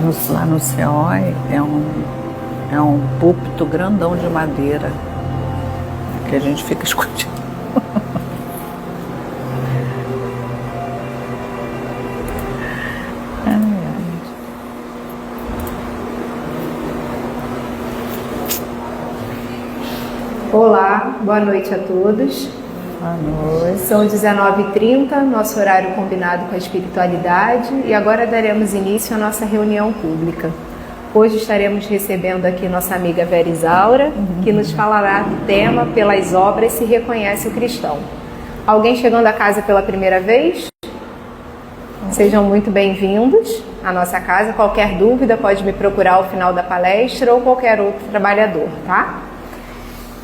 Lá no CEOI é um púlpito grandão de madeira que a gente fica escutando. Olá, boa noite a todos. Boa noite. São 19h30, nosso horário combinado com a espiritualidade, e agora daremos início à nossa reunião pública. Hoje estaremos recebendo aqui nossa amiga Vera Isaura, que nos falará do tema Pelas Obras se reconhece o cristão. Alguém chegando à casa pela primeira vez? Sejam muito bem-vindos à nossa casa. Qualquer dúvida pode me procurar ao final da palestra ou qualquer outro trabalhador, tá?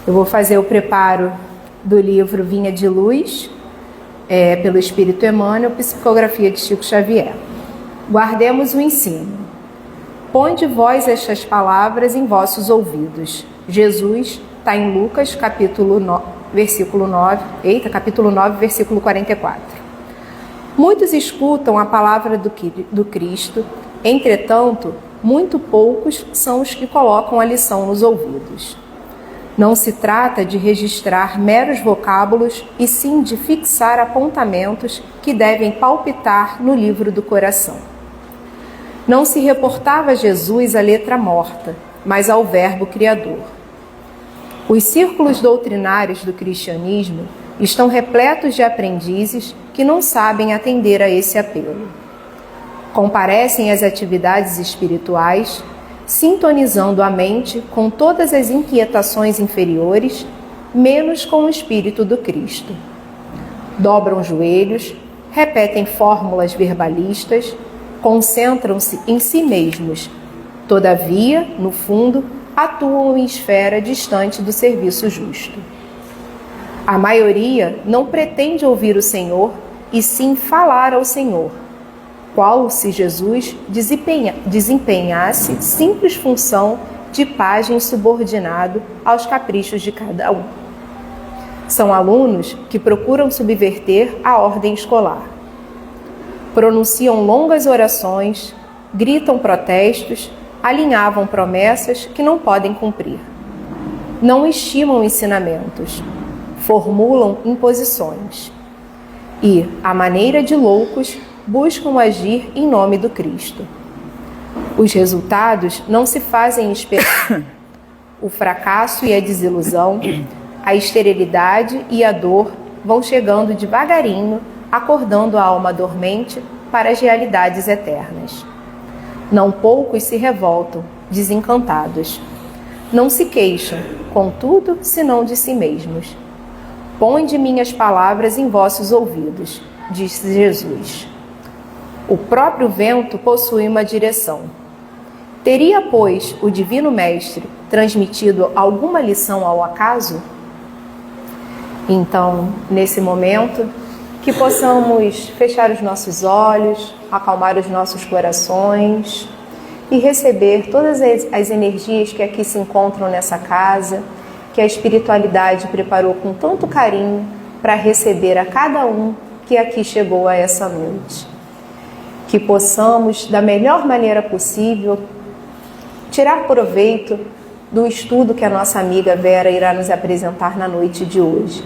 Eu vou fazer o preparo do livro Vinha de Luz, pelo Espírito Emmanuel, psicografia de Chico Xavier. Guardemos o ensino. Ponde vós estas palavras em vossos ouvidos. Jesus está em Lucas, capítulo 9, versículo 44. Muitos escutam a palavra do Cristo, entretanto, muito poucos são os que colocam a lição nos ouvidos. Não se trata de registrar meros vocábulos, e sim de fixar apontamentos que devem palpitar no livro do coração. Não se reportava a Jesus à letra morta, mas ao Verbo Criador. Os círculos doutrinários do cristianismo estão repletos de aprendizes que não sabem atender a esse apelo. Comparecem às atividades espirituais, sintonizando a mente com todas as inquietações inferiores, menos com o Espírito do Cristo. Dobram joelhos, repetem fórmulas verbalistas, concentram-se em si mesmos. Todavia, no fundo, atuam em esfera distante do serviço justo. A maioria não pretende ouvir o Senhor, e sim falar ao Senhor, qual se Jesus desempenhasse simples função de pajem subordinado aos caprichos de cada um. São alunos que procuram subverter a ordem escolar. Pronunciam longas orações, gritam protestos, alinhavam promessas que não podem cumprir. Não estimam ensinamentos, formulam imposições. E, à maneira de loucos, buscam agir em nome do Cristo. Os resultados não se fazem esperar. O fracasso e a desilusão, a esterilidade e a dor vão chegando devagarinho, acordando a alma dormente para as realidades eternas. Não poucos se revoltam, desencantados. Não se queixam, contudo, senão de si mesmos. Ponde minhas palavras em vossos ouvidos, disse Jesus. O próprio vento possui uma direção. Teria, pois, o Divino Mestre transmitido alguma lição ao acaso? Então, nesse momento, que possamos fechar os nossos olhos, acalmar os nossos corações e receber todas as energias que aqui se encontram nessa casa, que a espiritualidade preparou com tanto carinho para receber a cada um que aqui chegou a essa noite. Que possamos, da melhor maneira possível, tirar proveito do estudo que a nossa amiga Vera irá nos apresentar na noite de hoje.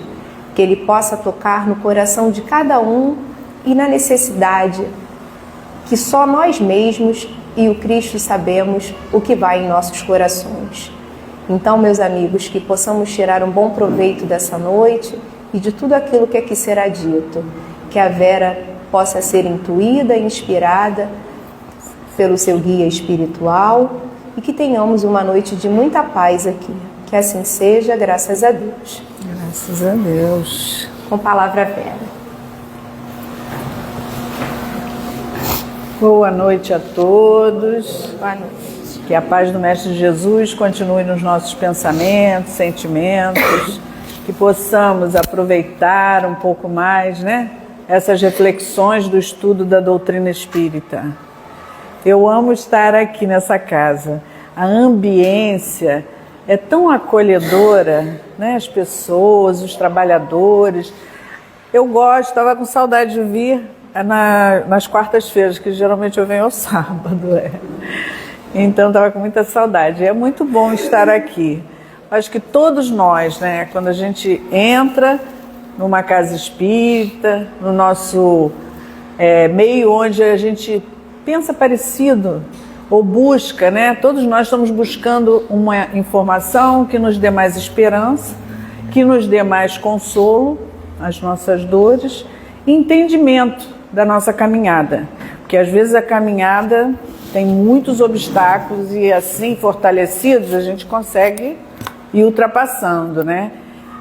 Que ele possa tocar no coração de cada um e na necessidade que só nós mesmos e o Cristo sabemos o que vai em nossos corações. Então, meus amigos, que possamos tirar um bom proveito dessa noite e de tudo aquilo que aqui será dito. Que a Vera possa ser intuída e inspirada pelo seu guia espiritual e que tenhamos uma noite de muita paz aqui. Que assim seja, graças a Deus. Graças a Deus. Com palavra Vera. Boa noite a todos. Boa noite. Que a paz do Mestre Jesus continue nos nossos pensamentos, sentimentos, que possamos aproveitar um pouco mais, né? Essas reflexões do estudo da doutrina espírita. Eu amo estar aqui nessa casa. A ambiência é tão acolhedora, né? As pessoas, os trabalhadores. Eu gosto, estava com saudade de vir, nas quartas-feiras, que geralmente eu venho ao sábado. Então estava com muita saudade. É muito bom estar aqui. Acho que todos nós, né, quando a gente entra numa casa espírita, no nosso meio onde a gente pensa parecido ou busca, né? Todos nós estamos buscando uma informação que nos dê mais esperança, que nos dê mais consolo às nossas dores e entendimento da nossa caminhada. Porque às vezes a caminhada tem muitos obstáculos e assim fortalecidos a gente consegue ir ultrapassando, né?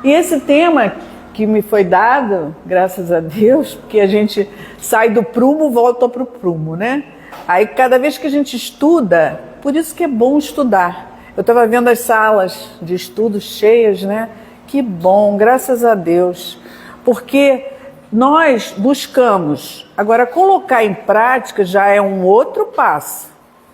E esse tema que me foi dado, graças a Deus, porque a gente sai do prumo, volta para o prumo, né? Aí cada vez que a gente estuda, por isso que é bom estudar. Eu estava vendo as salas de estudo cheias, né? Que bom, graças a Deus. Porque nós buscamos, agora colocar em prática já é um outro passo,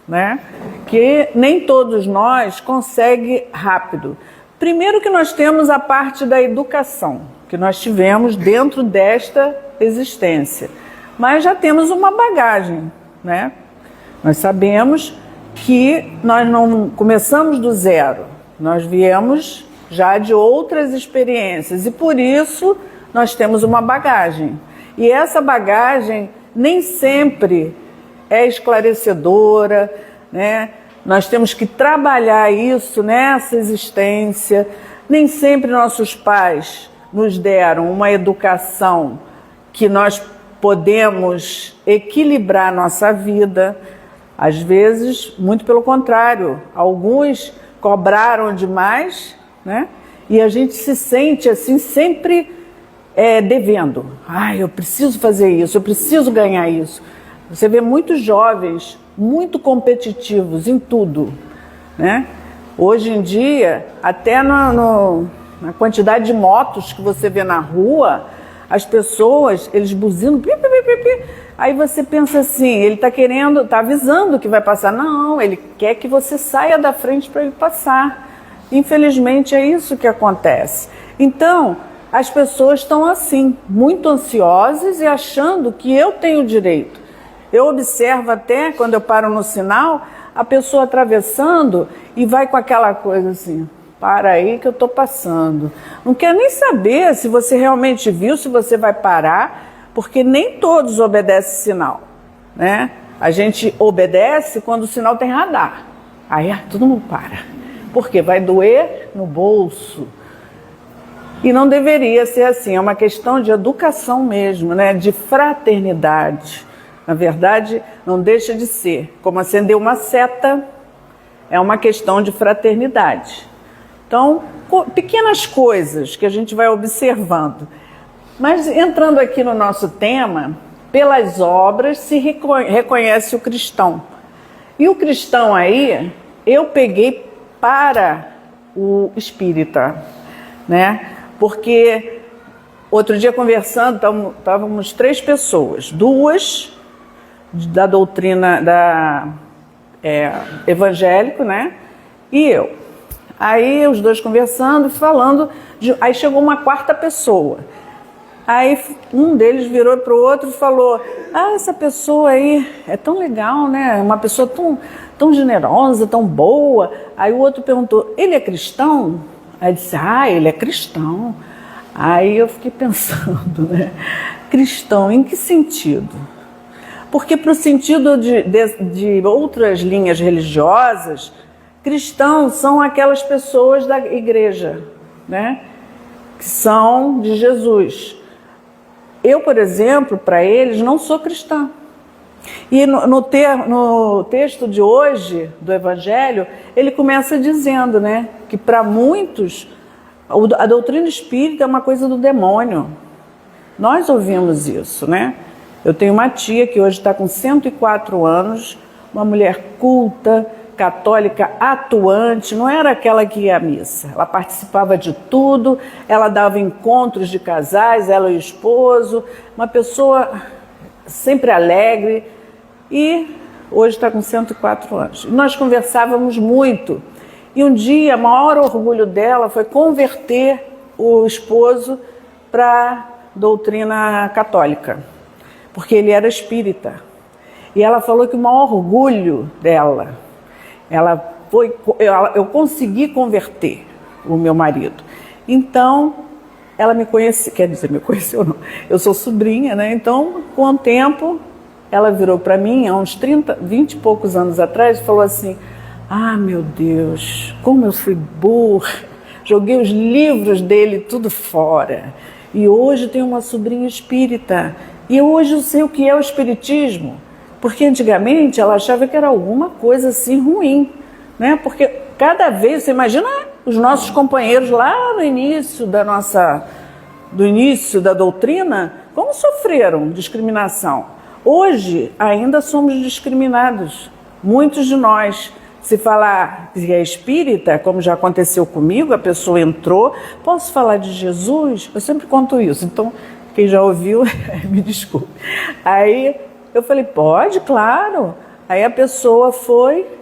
né? Que nem todos nós conseguem rápido. Primeiro que nós temos a parte da educação, que nós tivemos dentro desta existência. Mas já temos uma bagagem, né? Nós sabemos que nós não começamos do zero, nós viemos já de outras experiências e por isso nós temos uma bagagem. E essa bagagem nem sempre é esclarecedora, né? Nós temos que trabalhar isso nessa existência. Nem sempre nossos pais nos deram uma educação que nós podemos equilibrar nossa vida. Às vezes, muito pelo contrário, alguns cobraram demais, né? E a gente se sente assim sempre devendo. Eu preciso fazer isso, eu preciso ganhar isso. Você vê muitos jovens muito competitivos em tudo, né? Hoje em dia, até na quantidade de motos que você vê na rua, as pessoas, eles buzinam, pi, pi, pi, pi. Aí você pensa assim, ele está avisando que vai passar. Não, ele quer que você saia da frente para ele passar. Infelizmente é isso que acontece. Então, as pessoas estão assim, muito ansiosas e achando que eu tenho direito. Eu observo até, quando eu paro no sinal, a pessoa atravessando e vai com aquela coisa assim, para aí que eu estou passando. Não quer nem saber se você realmente viu, se você vai parar, porque nem todos obedecem sinal, né? A gente obedece quando o sinal tem radar. Aí todo mundo para. Por quê? Vai doer no bolso. E não deveria ser assim, é uma questão de educação mesmo, né? De fraternidade. Na verdade, não deixa de ser. Como acender uma seta, é uma questão de fraternidade. Então, pequenas coisas que a gente vai observando. Mas entrando aqui no nosso tema, pelas obras se reconhece o cristão. E o cristão aí, eu peguei para o espírita, né? Porque outro dia conversando, estávamos 3 pessoas, 2 da doutrina evangélico, né? E eu. Aí os 2 conversando, falando, aí chegou uma 4ª pessoa. Aí um deles virou para o outro e falou, essa pessoa aí é tão legal, né? Uma pessoa tão generosa, tão boa. Aí o outro perguntou, ele é cristão? Aí disse, ele é cristão. Aí eu fiquei pensando, né? Cristão, em que sentido? Porque para o sentido de outras linhas religiosas, cristãos são aquelas pessoas da igreja, né? Que são de Jesus. Eu, por exemplo, para eles, não sou cristã. E no texto de hoje, do Evangelho, ele começa dizendo, né, que para muitos, a doutrina espírita é uma coisa do demônio. Nós ouvimos isso, né? Eu tenho uma tia que hoje está com 104 anos, uma mulher culta, católica atuante, não era aquela que ia à missa. Ela participava de tudo, ela dava encontros de casais, ela e o esposo, uma pessoa sempre alegre e hoje está com 104 anos. Nós conversávamos muito e um dia o maior orgulho dela foi converter o esposo para a doutrina católica. porque ele era espírita. E ela falou que o maior orgulho dela, eu consegui converter o meu marido. Então, ela me conheceu, quer dizer, me conheceu não, eu sou sobrinha, né? Então, com o tempo, ela virou para mim, há uns 20 e poucos anos atrás, e falou assim: ah, meu Deus, como eu fui burra, joguei os livros dele tudo fora. E hoje tenho uma sobrinha espírita. E hoje eu sei o que é o espiritismo. Porque antigamente ela achava que era alguma coisa assim ruim, né? Porque cada vez, você imagina os nossos companheiros lá no início do início da doutrina, como sofreram discriminação. Hoje ainda somos discriminados, muitos de nós. Se falar que é espírita, como já aconteceu comigo, a pessoa entrou, posso falar de Jesus? Eu sempre conto isso, então quem já ouviu, me desculpe. Aí eu falei, pode, claro. Aí a pessoa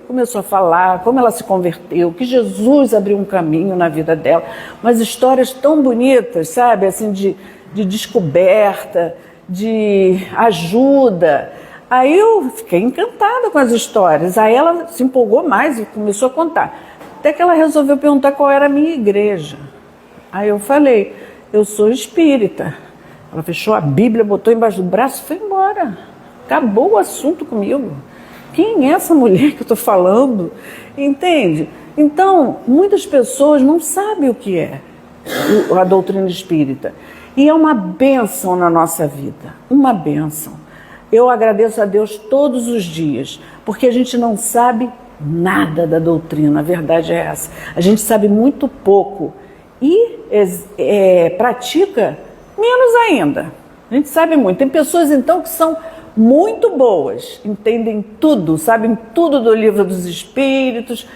começou a falar como ela se converteu, que Jesus abriu um caminho na vida dela. Umas histórias tão bonitas, sabe? Assim, de descoberta, de ajuda. Aí eu fiquei encantada com as histórias. Aí ela se empolgou mais e começou a contar. Até que ela resolveu perguntar qual era a minha igreja. Aí eu falei, eu sou espírita. Ela fechou a Bíblia, botou embaixo do braço e foi embora. Acabou o assunto comigo. Quem é essa mulher que eu estou falando? Entende? Então, muitas pessoas não sabem o que é a doutrina espírita. E é uma bênção na nossa vida. Uma bênção. Eu agradeço a Deus todos os dias, porque a gente não sabe nada da doutrina, a verdade é essa. A gente sabe muito pouco e pratica menos ainda. A gente sabe muito. Tem pessoas, então, que são muito boas, entendem tudo, sabem tudo do Livro dos Espíritos,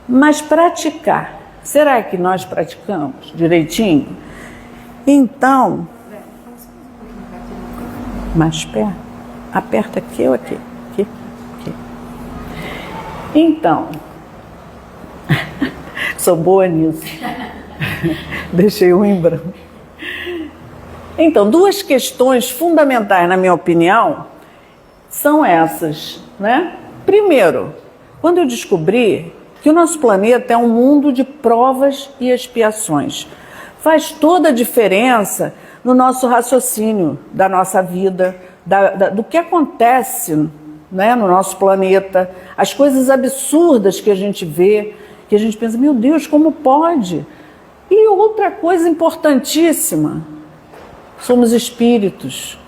mas praticar, será que nós praticamos direitinho? Então, mais perto. Aperta aqui ou aqui? Aqui. Então, sou boa nisso. Deixei um em branco. Então, duas questões fundamentais, na minha opinião, são essas, né? Primeiro, quando eu descobri que o nosso planeta é um mundo de provas e expiações, faz toda a diferença no nosso raciocínio da nossa vida, do que acontece, né, no nosso planeta, as coisas absurdas que a gente vê, que a gente pensa, meu Deus, como pode? E outra coisa importantíssima, somos espíritos,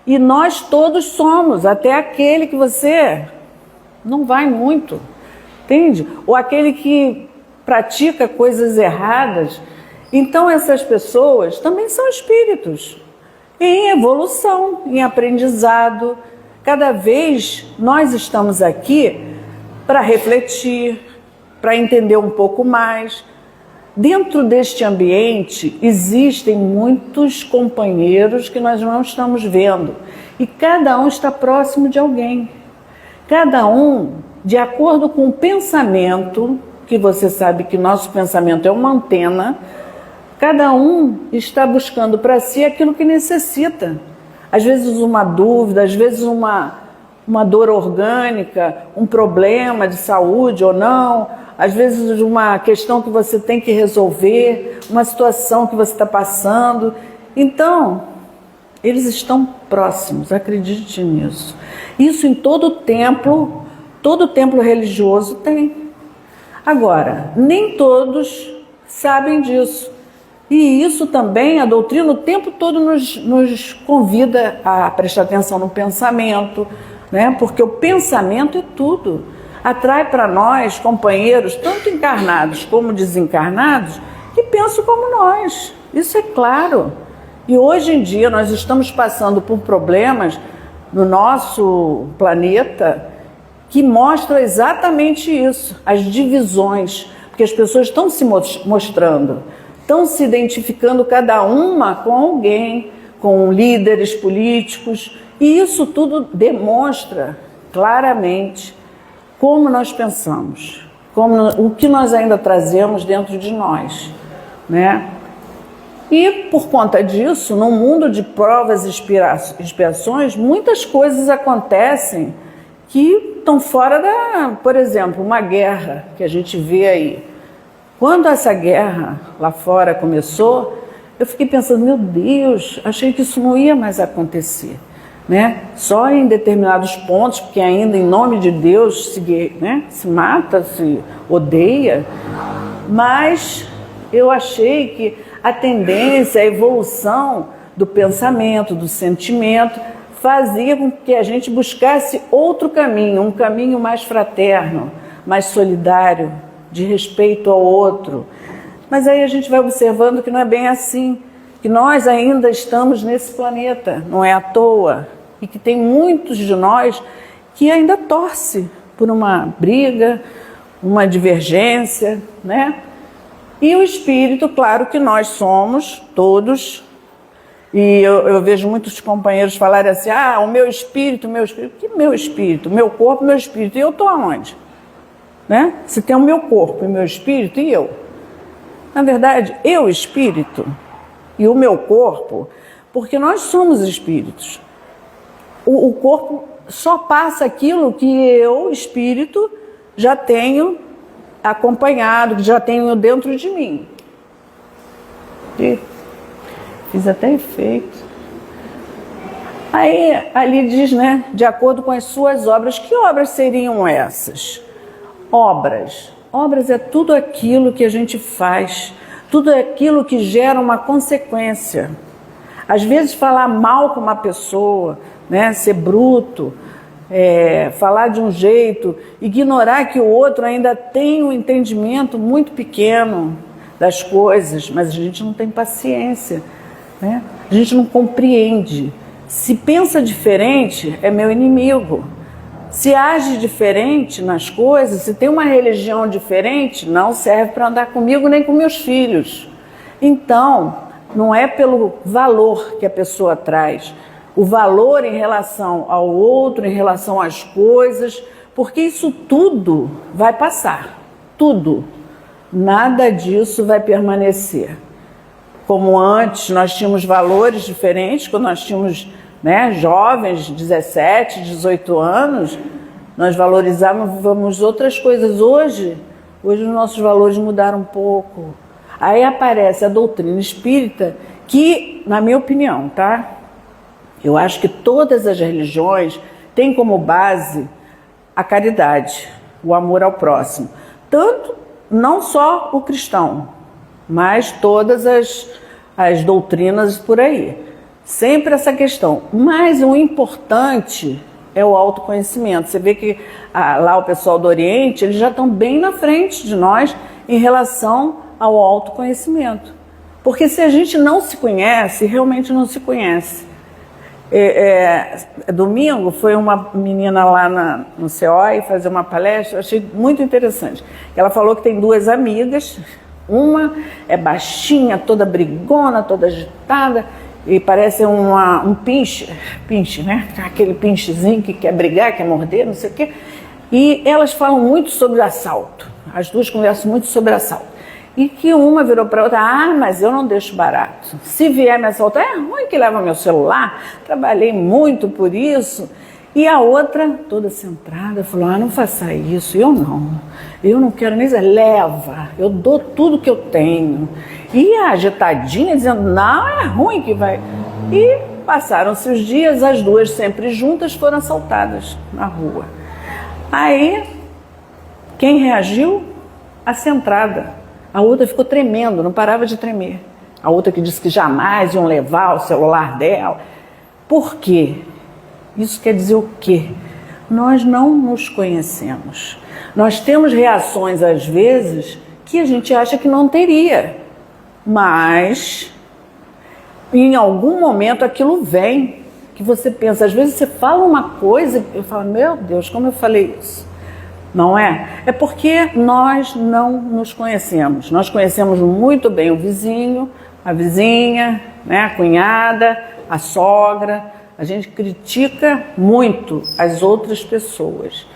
e nós todos somos, até aquele que você não vai muito, entende? Ou aquele que pratica coisas erradas. Então essas pessoas também são espíritos, em evolução, em aprendizado. Cada vez nós estamos aqui para refletir, para entender um pouco mais. Dentro deste ambiente existem muitos companheiros que nós não estamos vendo e cada um está próximo de alguém. Cada um, de acordo com o pensamento, que você sabe que nosso pensamento é uma antena, cada um está buscando para si aquilo que necessita. Às vezes uma dúvida, às vezes uma dor orgânica, um problema de saúde ou não, às vezes uma questão que você tem que resolver, uma situação que você está passando. Então, eles estão próximos, acredite nisso. Isso em todo templo religioso tem. Agora, nem todos sabem disso. E isso também, a doutrina o tempo todo nos convida a prestar atenção no pensamento, né? Porque o pensamento é tudo. Atrai para nós companheiros, tanto encarnados como desencarnados, que pensam como nós. Isso é claro. E hoje em dia nós estamos passando por problemas no nosso planeta que mostram exatamente isso, as divisões, porque as pessoas estão se mostrando, estão se identificando cada uma com alguém, com líderes políticos, e isso tudo demonstra claramente como nós pensamos, o que nós ainda trazemos dentro de nós, né? E por conta disso, no mundo de provas e expiações, muitas coisas acontecem que estão fora da... Por exemplo, uma guerra que a gente vê aí. Quando essa guerra lá fora começou, eu fiquei pensando, meu Deus, achei que isso não ia mais acontecer, né? Só em determinados pontos, porque ainda em nome de Deus se mata, se odeia, mas eu achei que a tendência, a evolução do pensamento, do sentimento, fazia com que a gente buscasse outro caminho, um caminho mais fraterno, mais solidário, de respeito ao outro. Mas aí a gente vai observando que não é bem assim, que nós ainda estamos nesse planeta, não é à toa, e que tem muitos de nós que ainda torcem por uma briga, uma divergência, né? E o espírito, claro que nós somos todos, e eu vejo muitos companheiros falarem assim, o meu espírito, que meu espírito? Meu corpo, meu espírito, e eu estou aonde? Né? Se tem o meu corpo e o meu espírito e eu. Na verdade, eu espírito e o meu corpo, porque nós somos espíritos. O corpo só passa aquilo que eu, espírito, já tenho acompanhado, que já tenho dentro de mim. E fiz até efeito. Aí ali diz, né, de acordo com as suas obras, que obras seriam essas? Obras. Obras é tudo aquilo que a gente faz, tudo aquilo que gera uma consequência. Às vezes falar mal com uma pessoa, né, ser bruto, falar de um jeito, ignorar que o outro ainda tem um entendimento muito pequeno das coisas, mas a gente não tem paciência, né? A gente não compreende. Se pensa diferente, é meu inimigo. Se age diferente nas coisas, se tem uma religião diferente, não serve para andar comigo nem com meus filhos. Então, não é pelo valor que a pessoa traz, o valor em relação ao outro, em relação às coisas, porque isso tudo vai passar, tudo. Nada disso vai permanecer. Como antes nós tínhamos valores diferentes, quando nós tínhamos, né, jovens, 17, 18 anos, nós valorizávamos outras coisas. Hoje os nossos valores mudaram um pouco. Aí aparece a doutrina espírita, que, na minha opinião, tá? Eu acho que todas as religiões têm como base a caridade, o amor ao próximo. Tanto, não só o cristão, mas todas as doutrinas por aí. Sempre essa questão. Mas o importante é o autoconhecimento. Você vê que lá o pessoal do Oriente, eles já estão bem na frente de nós em relação ao autoconhecimento. Porque se a gente não se conhece, realmente não se conhece. Domingo foi uma menina lá no COI fazer uma palestra, eu achei muito interessante. Ela falou que tem duas amigas, uma é baixinha, toda brigona, toda agitada, e parece um pinche, né? Aquele pinchezinho que quer brigar, quer morder, não sei o quê. E elas falam muito sobre assalto, as duas conversam muito sobre assalto. E que uma virou para a outra, mas eu não deixo barato. Se vier me assaltar, é ruim que leva meu celular, trabalhei muito por isso. E a outra, toda centrada, falou, não faça isso, eu não quero nem dizer, leva, eu dou tudo que eu tenho. E a agitadinha dizendo, não, é ruim que vai. E passaram-se os dias, as duas sempre juntas foram assaltadas na rua. Aí, quem reagiu? A centrada. A outra ficou tremendo, não parava de tremer. A outra que disse que jamais iam levar o celular dela. Por quê? Isso quer dizer o quê? Nós não nos conhecemos. Nós temos reações, às vezes, que a gente acha que não teria. Mas, em algum momento, aquilo vem, que você pensa. Às vezes você fala uma coisa e eu falo, meu Deus, como eu falei isso? Não é? É porque nós não nos conhecemos. Nós conhecemos muito bem o vizinho, a vizinha, né, a cunhada, a sogra. A gente critica muito as outras pessoas,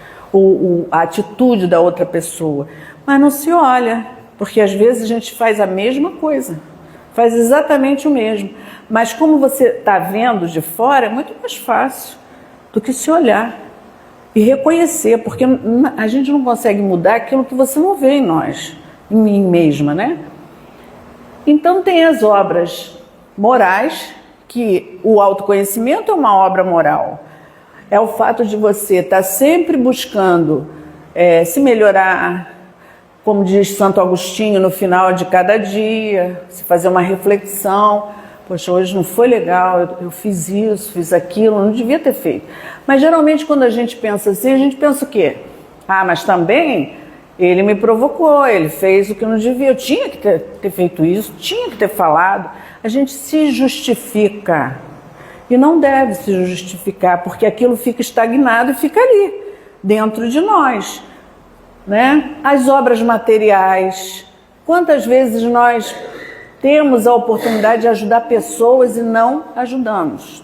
a atitude da outra pessoa, mas não se olha, porque às vezes a gente faz a mesma coisa, faz exatamente o mesmo. Mas como você está vendo de fora, é muito mais fácil do que se olhar e reconhecer, porque a gente não consegue mudar aquilo que você não vê em nós, em mim mesma, né? Então tem as obras morais, que o autoconhecimento é uma obra moral. É o fato de você estar sempre buscando se melhorar, como diz Santo Agostinho, no final de cada dia, se fazer uma reflexão. Poxa, hoje não foi legal, eu fiz isso, fiz aquilo, não devia ter feito. Mas geralmente quando a gente pensa assim, a gente pensa o quê? Ah, mas também ele me provocou, ele fez o que não devia, eu tinha que ter feito isso, tinha que ter falado. A gente se justifica e não deve se justificar, porque aquilo fica estagnado e fica ali, dentro de nós, né? As obras materiais, quantas vezes nós temos a oportunidade de ajudar pessoas e não ajudamos?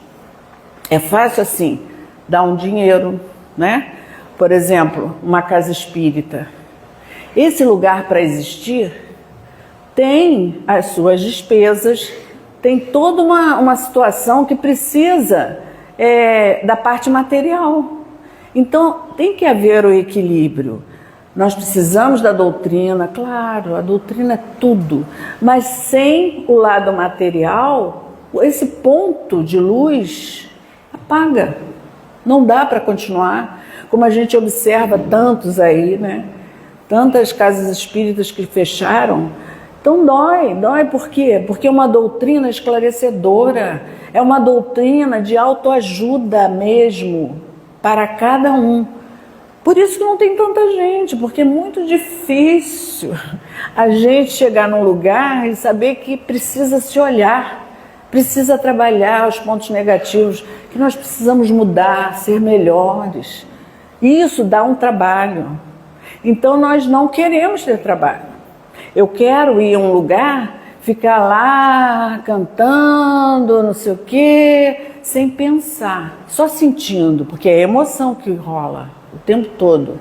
É fácil assim, dar um dinheiro, né? Por exemplo, uma casa espírita. Esse lugar, para existir, tem as suas despesas, tem toda uma situação que precisa da parte material. Então, tem que haver o equilíbrio. Nós precisamos da doutrina, claro, a doutrina é tudo, mas sem o lado material, esse ponto de luz apaga. Não dá para continuar, como a gente observa tantos aí, né? Tantas casas espíritas que fecharam. Então dói por quê? Porque é uma doutrina esclarecedora, é uma doutrina de autoajuda mesmo, para cada um. Por isso que não tem tanta gente, porque é muito difícil a gente chegar num lugar e saber que precisa se olhar, precisa trabalhar os pontos negativos, que nós precisamos mudar, ser melhores. Isso dá um trabalho. Então nós não queremos ter trabalho. Eu quero ir a um lugar, ficar lá cantando, não sei o quê, sem pensar, só sentindo, porque é a emoção que rola o tempo todo.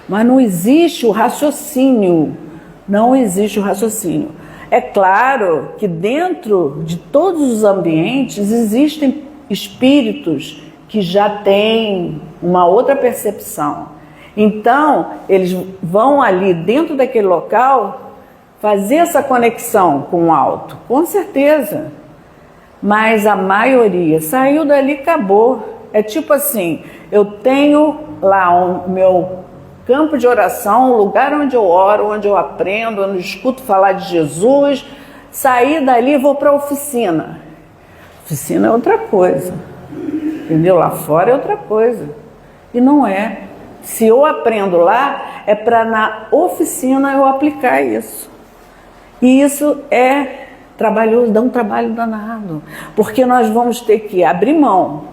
Mas não existe o raciocínio, não existe o raciocínio. É claro que dentro de todos os ambientes existem espíritos que já têm uma outra percepção. Então, eles vão ali dentro daquele local fazer essa conexão com o alto, com certeza. Mas a maioria saiu dali e acabou. É tipo assim, eu tenho lá o meu campo de oração, um lugar onde eu oro, onde eu aprendo, onde eu escuto falar de Jesus. Saí dali e vou para a oficina. Oficina é outra coisa, entendeu? Lá fora é outra coisa. E não é. Se eu aprendo lá, é para na oficina eu aplicar isso. E isso é trabalhoso, dá um trabalho danado, porque nós vamos ter que abrir mão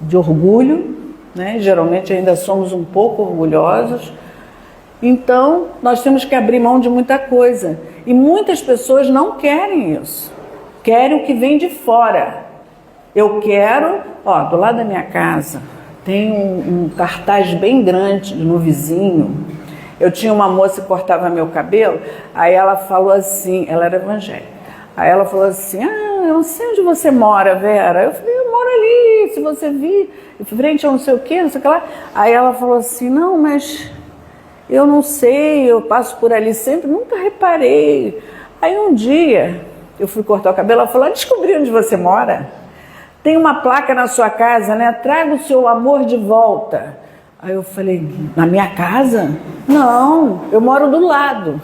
de orgulho, né? Geralmente ainda somos um pouco orgulhosos, então nós temos que abrir mão de muita coisa. E muitas pessoas não querem isso, querem o que vem de fora. Eu quero, do lado da minha casa, tem um cartaz bem grande no vizinho. Eu tinha uma moça que cortava meu cabelo, aí ela falou assim, ela era evangélica, aí ela falou assim, eu não sei onde você mora, Vera. Eu falei, eu moro ali, se você vir, frente a não sei o que, não sei o que lá. Aí ela falou assim, não, mas eu não sei, eu passo por ali sempre, nunca reparei. Aí um dia, eu fui cortar o cabelo, ela falou, descobri onde você mora. Tem uma placa na sua casa, né? Traga o seu amor de volta. Aí eu falei, na minha casa? Não, eu moro do lado.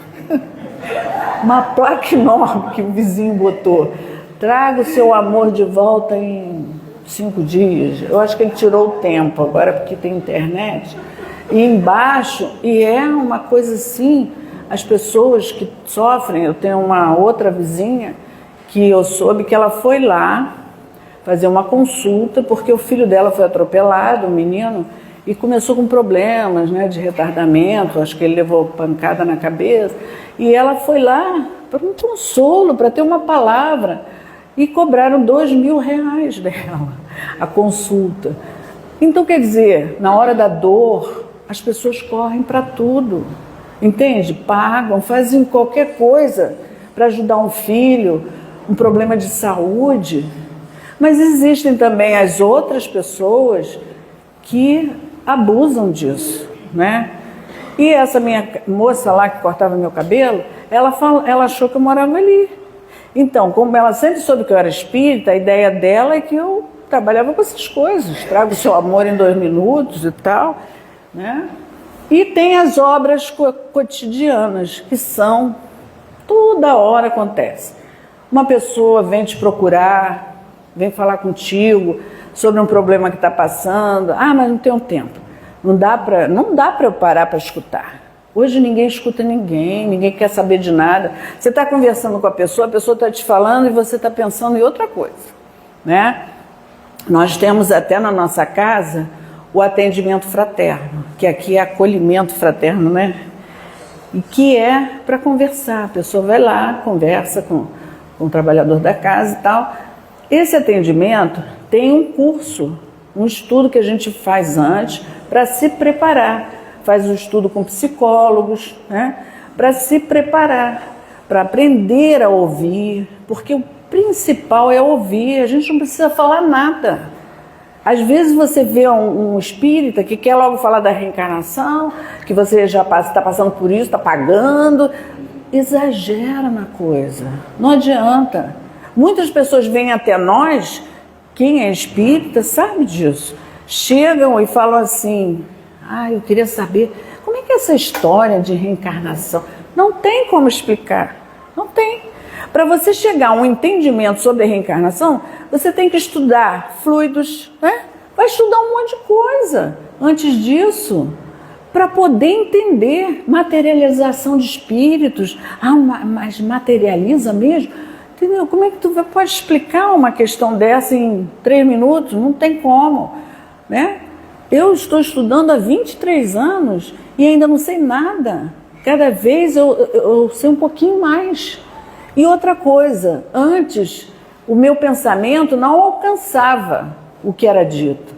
Uma placa enorme que o vizinho botou. Traga o seu amor de volta em 5 dias. Eu acho que ele tirou o tempo agora, porque tem internet. E embaixo, e é uma coisa assim, as pessoas que sofrem, eu tenho uma outra vizinha que eu soube que ela foi lá fazer uma consulta, porque o filho dela foi atropelado, um menino, e começou com problemas, né, de retardamento, acho que ele levou pancada na cabeça, e ela foi lá para um consolo, para ter uma palavra, e cobraram R$2.000 dela, a consulta. Então, quer dizer, na hora da dor, as pessoas correm para tudo, entende? Pagam, fazem qualquer coisa para ajudar um filho, um problema de saúde, mas existem também as outras pessoas que abusam disso, né? E essa minha moça lá que cortava meu cabelo, ela achou que eu morava ali. Então, como ela sempre soube que eu era espírita, a ideia dela é que eu trabalhava com essas coisas, trago o seu amor em 2 minutos e tal, né? E tem as obras cotidianas, que são, toda hora acontece. Uma pessoa vem te procurar, vem falar contigo sobre um problema que está passando. Ah, mas não tenho tempo. Não dá para eu parar para escutar. Hoje ninguém escuta ninguém quer saber de nada. Você está conversando com a pessoa está te falando e você está pensando em outra coisa, né? Nós temos até na nossa casa o atendimento fraterno, que aqui é acolhimento fraterno, né? E que é para conversar. A pessoa vai lá, conversa com o trabalhador da casa e tal. Esse atendimento tem um curso, um estudo que a gente faz antes para se preparar. Faz um estudo com psicólogos, né? Para se preparar, para aprender a ouvir, porque o principal é ouvir, a gente não precisa falar nada. Às vezes você vê um espírita que quer logo falar da reencarnação, que você já está passando por isso, está pagando, exagera na coisa, não adianta. Muitas pessoas vêm até nós, quem é espírita sabe disso, chegam e falam assim: ah, eu queria saber como é que é essa história de reencarnação. Não tem como explicar, não tem. Para você chegar a um entendimento sobre a reencarnação, você tem que estudar fluidos, né? Vai estudar um monte de coisa antes disso, para poder entender materialização de espíritos. Ah, mas materializa mesmo? Entendeu? Como é que tu pode explicar uma questão dessa em 3 minutos? Não tem como, né? Eu estou estudando há 23 anos e ainda não sei nada. Cada vez eu sei um pouquinho mais. E outra coisa, antes o meu pensamento não alcançava o que era dito.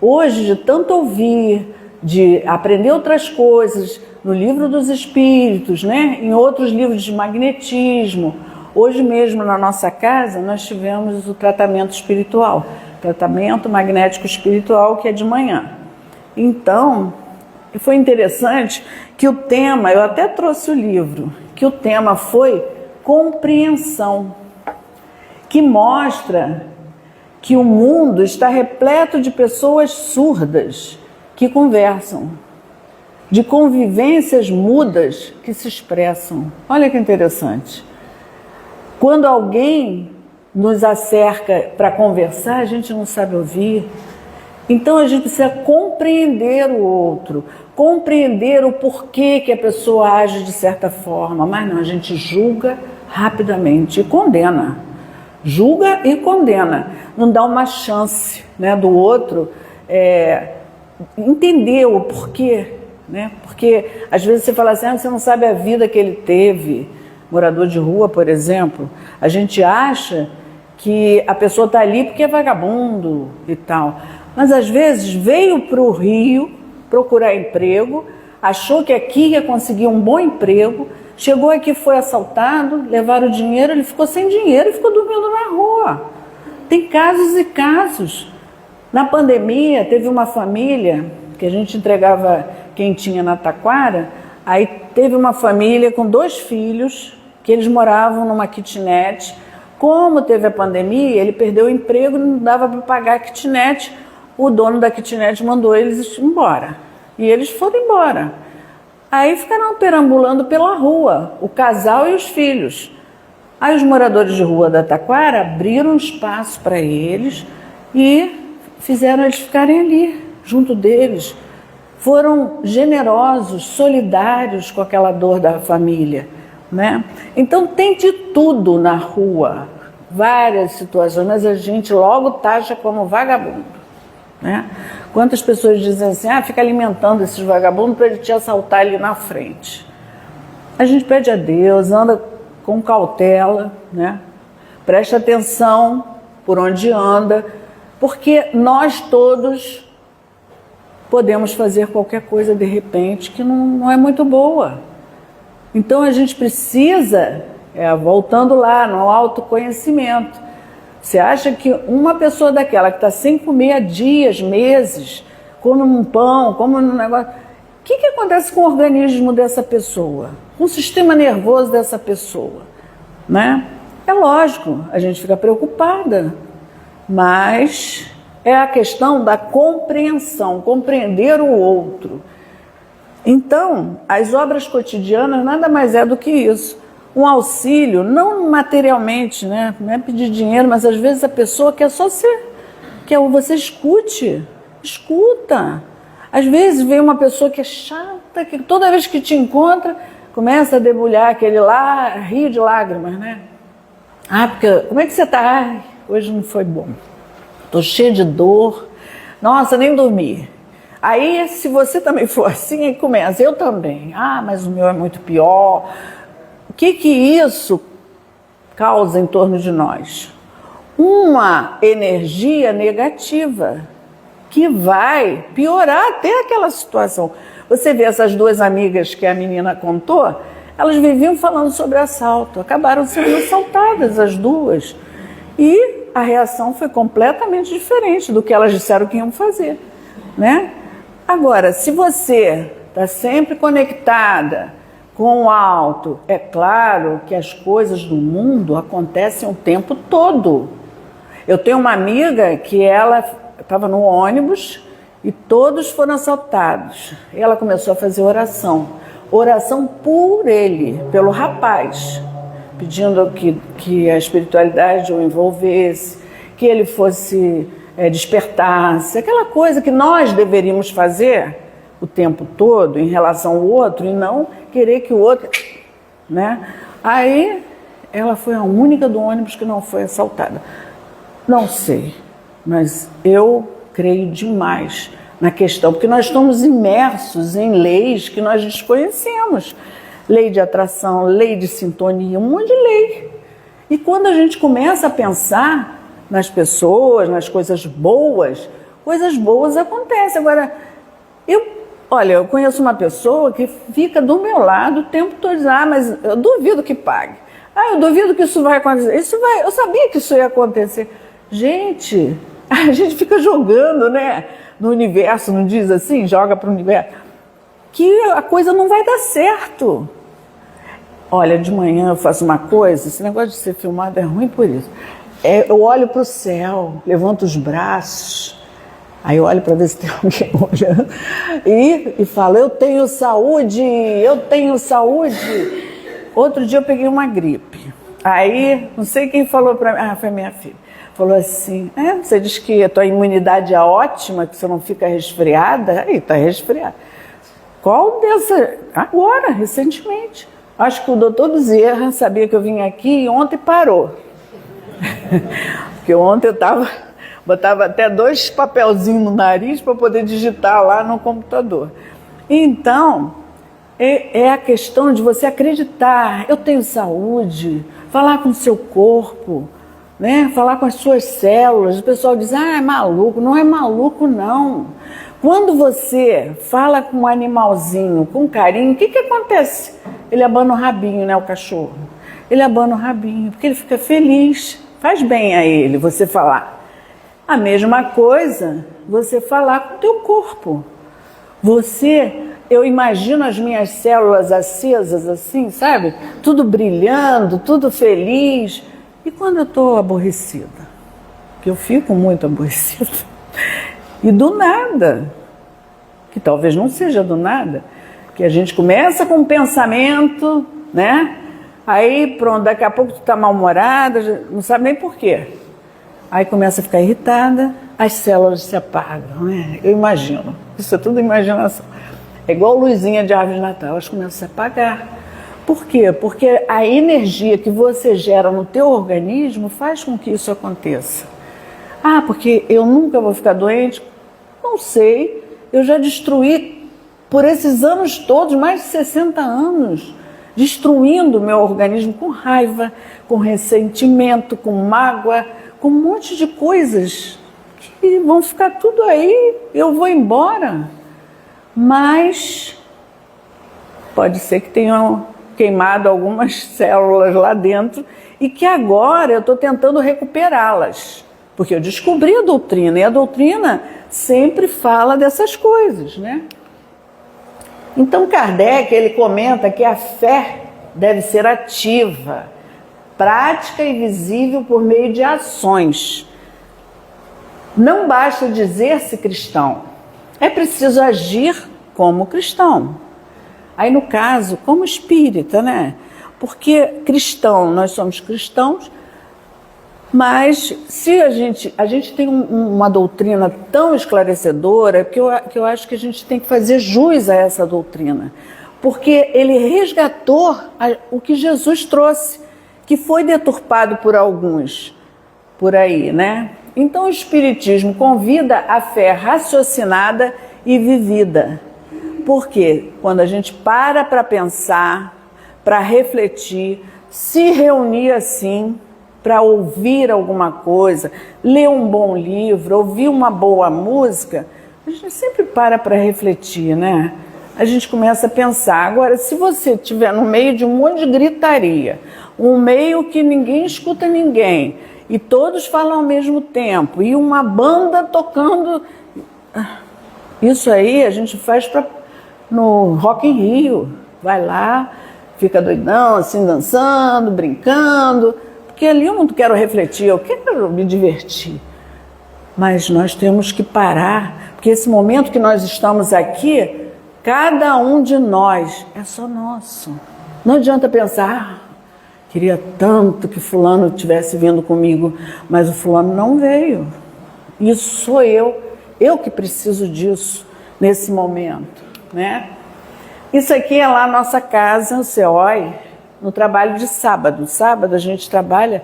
Hoje, de tanto ouvir, de aprender outras coisas, no livro dos espíritos, né? Em outros livros de magnetismo. Hoje mesmo na nossa casa nós tivemos o tratamento espiritual, tratamento magnético espiritual, que é de manhã. Então, foi interessante que o tema, eu até trouxe o livro, que o tema foi compreensão, que mostra que o mundo está repleto de pessoas surdas que conversam, de convivências mudas que se expressam. Olha que interessante. Quando alguém nos acerca para conversar, a gente não sabe ouvir. Então a gente precisa compreender o outro, compreender o porquê que a pessoa age de certa forma. Mas não, a gente julga rapidamente e condena. Julga e condena. Não dá uma chance, né, do outro entender o porquê, né? Porque às vezes você fala assim: ah, você não sabe a vida que ele teve. Morador de rua, por exemplo, a gente acha que a pessoa está ali porque é vagabundo e tal. Mas às vezes veio para o Rio procurar emprego, achou que aqui ia conseguir um bom emprego, chegou aqui, foi assaltado, levaram o dinheiro, ele ficou sem dinheiro e ficou dormindo na rua. Tem casos e casos. Na pandemia, teve uma família que a gente entregava quentinha na Taquara, aí teve uma família com 2 filhos, que eles moravam numa kitnet. Como teve a pandemia, ele perdeu o emprego, não dava para pagar a kitnet. O dono da kitnet mandou eles embora. E eles foram embora. Aí ficaram perambulando pela rua, o casal e os filhos. Aí os moradores de rua da Taquara abriram um espaço para eles e fizeram eles ficarem ali, junto deles. Foram generosos, solidários com aquela dor da família, né? Então tem de tudo na rua, várias situações, mas a gente logo taxa como vagabundo, né? Quantas pessoas dizem assim: ah, fica alimentando esses vagabundos para ele te assaltar ali na frente. A gente pede a Deus, anda com cautela, né? Presta atenção por onde anda, porque nós todos podemos fazer qualquer coisa de repente que não é muito boa. Então a gente precisa Voltando lá no autoconhecimento. Você acha que uma pessoa daquela que está sem comer há dias, meses, come um pão, come um negócio... O que acontece com o organismo dessa pessoa? Com o sistema nervoso dessa pessoa? Né? É lógico, a gente fica preocupada, mas é a questão da compreensão, compreender o outro. Então, as obras cotidianas nada mais é do que isso. Um auxílio, não materialmente, né? Não é pedir dinheiro, mas às vezes a pessoa quer só quer você escuta. Às vezes vem uma pessoa que é chata, que toda vez que te encontra, começa a debulhar aquele lá, rio de lágrimas, né? Porque, como é que você está? Hoje não foi bom. Estou cheia de dor. Nossa, nem dormi. Aí, se você também for assim, aí começa, eu também. Mas o meu é muito pior. O que isso causa em torno de nós? Uma energia negativa que vai piorar até aquela situação. Você vê essas duas amigas que a menina contou, elas viviam falando sobre assalto, acabaram sendo assaltadas as duas. E a reação foi completamente diferente do que elas disseram que iam fazer, né? Agora, se você está sempre conectada com o alto, é claro que as coisas do mundo acontecem o tempo todo. Eu tenho uma amiga que ela estava no ônibus e todos foram assaltados. E ela começou a fazer oração por ele, pelo rapaz, pedindo que a espiritualidade o envolvesse, que ele fosse despertasse, aquela coisa que nós deveríamos fazer o tempo todo em relação ao outro e não querer que o outro, né? Aí ela foi a única do ônibus que não foi assaltada. Não sei, mas eu creio demais na questão, porque nós estamos imersos em leis que nós desconhecemos. Lei de atração, lei de sintonia, um monte de lei. E quando a gente começa a pensar nas pessoas, nas coisas boas acontecem. Agora, eu conheço uma pessoa que fica do meu lado o tempo todo dizendo, mas eu duvido que pague. Eu duvido que isso vai acontecer. Eu sabia que isso ia acontecer. Gente, a gente fica jogando, né, no universo, não diz assim? Joga para o universo. Que a coisa não vai dar certo. Olha, de manhã eu faço uma coisa, esse negócio de ser filmado é ruim por isso. Eu olho para o céu, levanto os braços, aí eu olho para ver se tem alguém olhando e falo, eu tenho saúde. Outro dia eu peguei uma gripe, aí não sei quem falou para mim, foi minha filha, falou assim, você diz que a tua imunidade é ótima, que você não fica resfriada? Aí está resfriada. Qual dessa? Agora, recentemente. Acho que o doutor Bezerra sabia que eu vim aqui e ontem parou. Porque ontem eu botava até 2 papelzinhos no nariz para poder digitar lá no computador. Então, é a questão de você acreditar, eu tenho saúde, falar com o seu corpo, né? Falar com as suas células. O pessoal diz, é maluco. Não é maluco, não. Quando você fala com um animalzinho com carinho, o que acontece? Ele abana o rabinho, né, o cachorro? Ele abana o rabinho, porque ele fica feliz. Faz bem a ele você falar. A mesma coisa, você falar com o teu corpo. Eu imagino as minhas células acesas assim, sabe? Tudo brilhando, tudo feliz. E quando eu estou aborrecida? Que eu fico muito aborrecida. E do nada, que talvez não seja do nada, que a gente começa com um pensamento, né? Aí pronto, daqui a pouco tu está mal-humorada, não sabe nem por quê. Aí começa a ficar irritada, as células se apagam, né? Eu imagino, isso é tudo imaginação. É igual luzinha de árvore de Natal, elas começam a se apagar. Por quê? Porque a energia que você gera no teu organismo faz com que isso aconteça. Porque eu nunca vou ficar doente? Não sei, eu já destruí por esses anos todos, mais de 60 anos, destruindo o meu organismo com raiva, com ressentimento, com mágoa, com um monte de coisas que vão ficar tudo aí, eu vou embora. Mas pode ser que tenha queimado algumas células lá dentro e que agora eu estou tentando recuperá-las. Porque eu descobri a doutrina, e a doutrina sempre fala dessas coisas, né? Então Kardec, ele comenta que a fé deve ser ativa, prática e visível por meio de ações. Não basta dizer-se cristão, é preciso agir como cristão. Aí no caso, como espírita, né? Porque cristão, nós somos cristãos, mas se a gente tem uma doutrina tão esclarecedora que eu acho que a gente tem que fazer jus a essa doutrina, porque ele resgatou o que Jesus trouxe, que foi deturpado por alguns por aí, né? Então o Espiritismo convida a fé raciocinada e vivida, porque quando a gente para pensar, para refletir, se reunir assim, para ouvir alguma coisa, ler um bom livro, ouvir uma boa música, a gente sempre para refletir, né? A gente começa a pensar. Agora, se você estiver no meio de um monte de gritaria, um meio que ninguém escuta ninguém, e todos falam ao mesmo tempo, e uma banda tocando, isso aí a gente faz no Rock in Rio, vai lá, fica doidão, assim, dançando, brincando, porque ali eu não quero refletir, eu quero me divertir. Mas nós temos que parar, porque esse momento que nós estamos aqui, cada um de nós é só nosso. Não adianta pensar, queria tanto que fulano tivesse vindo comigo, mas o fulano não veio. Isso sou eu que preciso disso nesse momento, né? Isso aqui é lá a nossa casa, o CEOI, no trabalho de sábado. Sábado a gente trabalha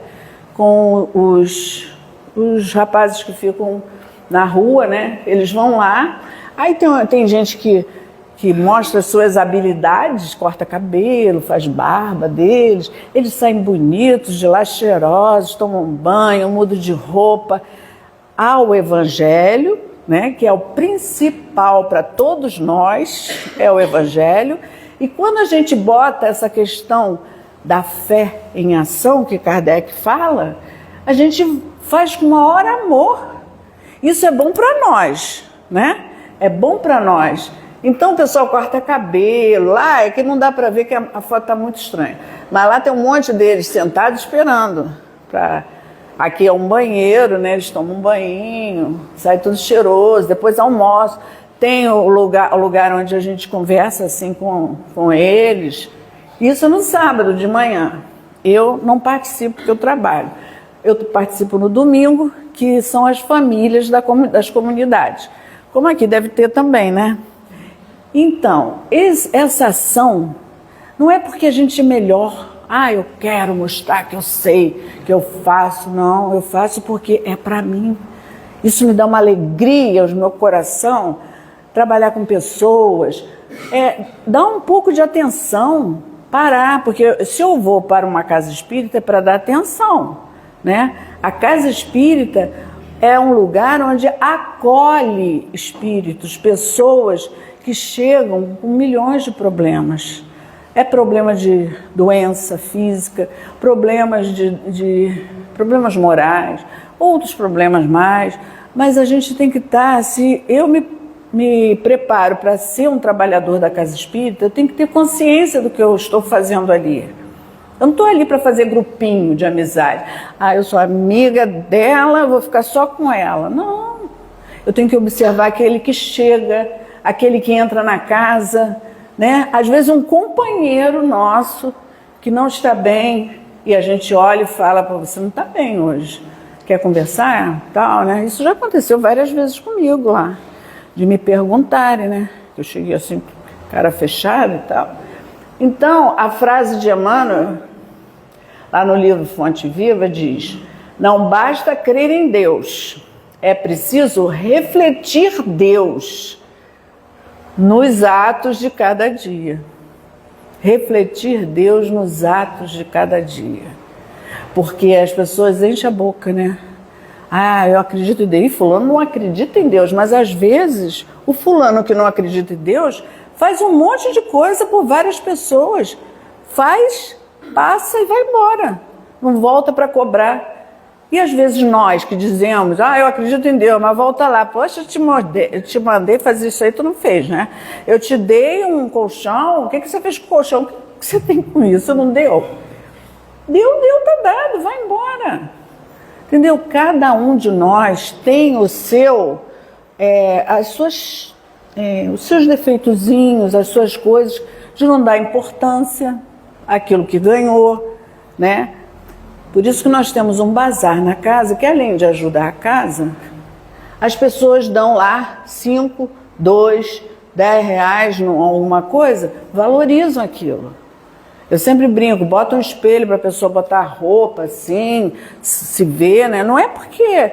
com os rapazes que ficam na rua, né? Eles vão lá, aí tem gente que mostra suas habilidades, corta cabelo, faz barba deles, eles saem bonitos, de lá cheirosos, tomam banho, mudam de roupa. Há o Evangelho, né? Que é o principal para todos nós, é o Evangelho. E quando a gente bota essa questão da fé em ação, que Kardec fala, a gente faz com o maior amor. Isso é bom para nós, né? É bom para nós. Então o pessoal corta cabelo, lá é que não dá para ver que a foto está muito estranha. Mas lá tem um monte deles sentados esperando. Aqui é um banheiro, né? Eles tomam um banhinho, sai tudo cheiroso, depois almoçam. Tem o lugar onde a gente conversa assim com eles. Isso no sábado de manhã. Eu não participo porque eu trabalho. Eu participo no domingo, que são as famílias das comunidades. Como aqui deve ter também, né? Então, essa ação não é porque a gente é melhor. Eu quero mostrar que eu sei, que eu faço. Não, eu faço porque é para mim. Isso me dá uma alegria no meu coração. Trabalhar com pessoas, dar um pouco de atenção, parar, porque se eu vou para uma casa espírita é para dar atenção, né? A casa espírita é um lugar onde acolhe espíritos, pessoas que chegam com milhões de problemas. É problema de doença física, problemas problemas morais, outros problemas mais, mas a gente tem que estar, se eu me preparo para ser um trabalhador da casa espírita, eu tenho que ter consciência do que eu estou fazendo ali. Eu não estou ali para fazer grupinho de amizade. Eu sou amiga dela, vou ficar só com ela. Não, eu tenho que observar aquele que chega, aquele que entra na casa, né? Às vezes um companheiro nosso que não está bem e a gente olha e fala, você não está bem hoje, quer conversar? Tal, né? Isso já aconteceu várias vezes comigo lá. De me perguntarem, né? Eu cheguei assim, cara fechada e tal. Então, a frase de Emmanuel, lá no livro Fonte Viva, diz: não basta crer em Deus, é preciso refletir Deus nos atos de cada dia. Refletir Deus nos atos de cada dia. Porque as pessoas enchem a boca, né? Eu acredito em Deus. E fulano não acredita em Deus. Mas às vezes o fulano que não acredita em Deus faz um monte de coisa por várias pessoas. Faz, passa e vai embora. Não volta para cobrar. E às vezes nós que dizemos, eu acredito em Deus, mas volta lá. Poxa, eu te mandei fazer isso aí, tu não fez, né? Eu te dei um colchão, o que você fez com o colchão? O que você tem com isso? Não deu? Deu, tá dado, vai embora. Entendeu? Cada um de nós tem o seu, os seus defeitozinhos, as suas coisas, de não dar importância àquilo que ganhou, né? Por isso que nós temos um bazar na casa, que além de ajudar a casa, as pessoas dão lá 5, 2, 10 reais em alguma coisa, valorizam aquilo. Eu sempre brinco, bota um espelho para a pessoa botar roupa assim, se ver, né? Não é porque,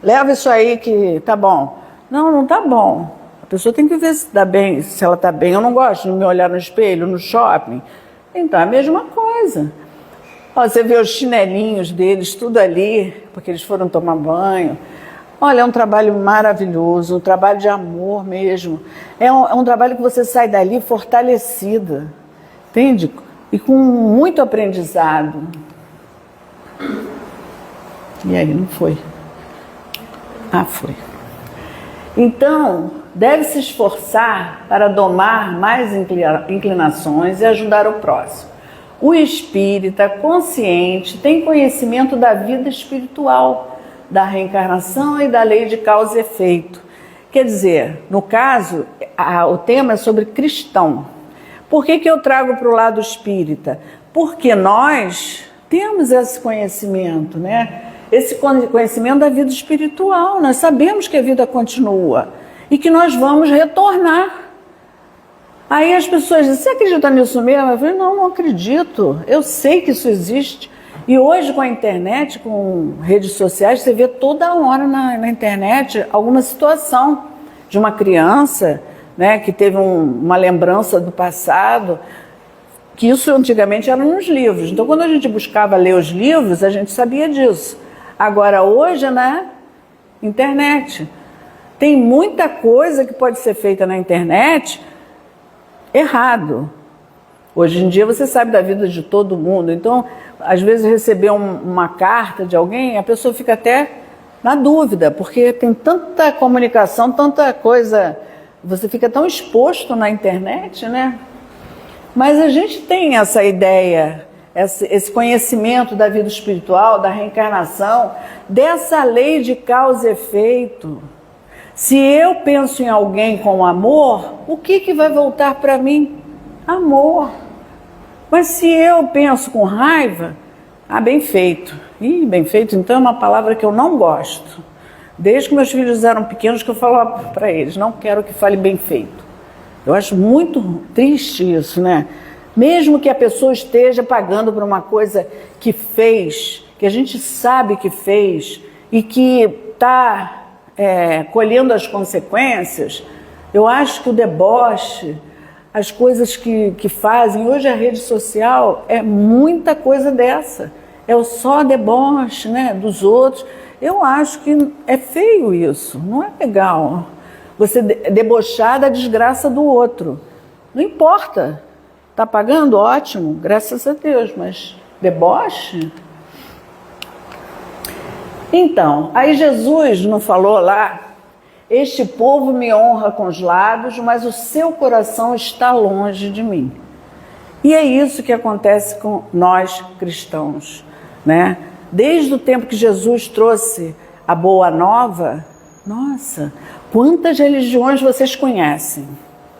leva isso aí que tá bom. Não tá bom. A pessoa tem que ver se tá bem, se ela tá bem. Eu não gosto de me olhar no espelho, no shopping. Então é a mesma coisa. Você vê os chinelinhos deles, tudo ali, porque eles foram tomar banho. Olha, é um trabalho maravilhoso, um trabalho de amor mesmo. É um trabalho que você sai dali fortalecida, entende? E com muito aprendizado. E aí, não foi? Foi. Então, deve se esforçar para domar mais inclinações e ajudar o próximo. O espírita consciente tem conhecimento da vida espiritual, da reencarnação e da lei de causa e efeito. Quer dizer, no caso, o tema é sobre cristão. Por que eu trago para o lado espírita? Porque nós temos esse conhecimento, né? Esse conhecimento da vida espiritual. Nós sabemos que a vida continua e que nós vamos retornar. Aí as pessoas dizem, você acredita nisso mesmo? Eu falei, não acredito. Eu sei que isso existe. E hoje com a internet, com redes sociais, você vê toda hora na internet alguma situação de uma criança, né, que teve uma lembrança do passado, que isso antigamente era nos livros. Então quando a gente buscava ler os livros, a gente sabia disso. Agora hoje é na internet. Tem muita coisa que pode ser feita na internet errado. Hoje em dia você sabe da vida de todo mundo, então às vezes receber uma carta de alguém, a pessoa fica até na dúvida, porque tem tanta comunicação, tanta coisa, você fica tão exposto na internet, né? Mas a gente tem essa ideia, esse conhecimento da vida espiritual, da reencarnação, dessa lei de causa e efeito. Se eu penso em alguém com amor, o que vai voltar para mim? Amor. Mas se eu penso com raiva, bem feito. Bem feito, então, é uma palavra que eu não gosto. Desde que meus filhos eram pequenos que eu falava para eles, não quero que fale bem feito. Eu acho muito triste isso, né? Mesmo que a pessoa esteja pagando por uma coisa que fez, que a gente sabe que fez e que está colhendo as consequências, eu acho que o deboche, as coisas que fazem, hoje a rede social é muita coisa dessa, é o só deboche, né, dos outros. Eu acho que é feio isso, não é legal você debochar da desgraça do outro. Não importa, está pagando, ótimo, graças a Deus, mas deboche? Então, aí Jesus não falou lá, este povo me honra com os lábios, mas o seu coração está longe de mim. E é isso que acontece com nós cristãos, né? Desde o tempo que Jesus trouxe a Boa Nova, nossa, quantas religiões vocês conhecem?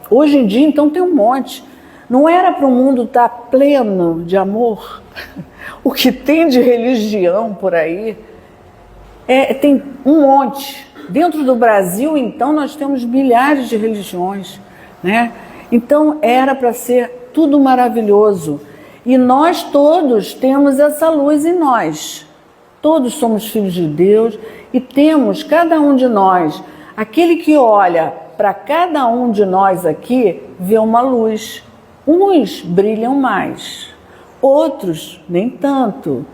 Hoje em dia, então, tem um monte. Não era para o mundo estar pleno de amor? O que tem de religião por aí? Tem um monte. Dentro do Brasil, então, nós temos milhares de religiões, né? Então, era para ser tudo maravilhoso. E nós todos temos essa luz em nós. Todos somos filhos de Deus e temos, cada um de nós, aquele que olha para cada um de nós aqui, vê uma luz. Uns brilham mais, outros nem tanto.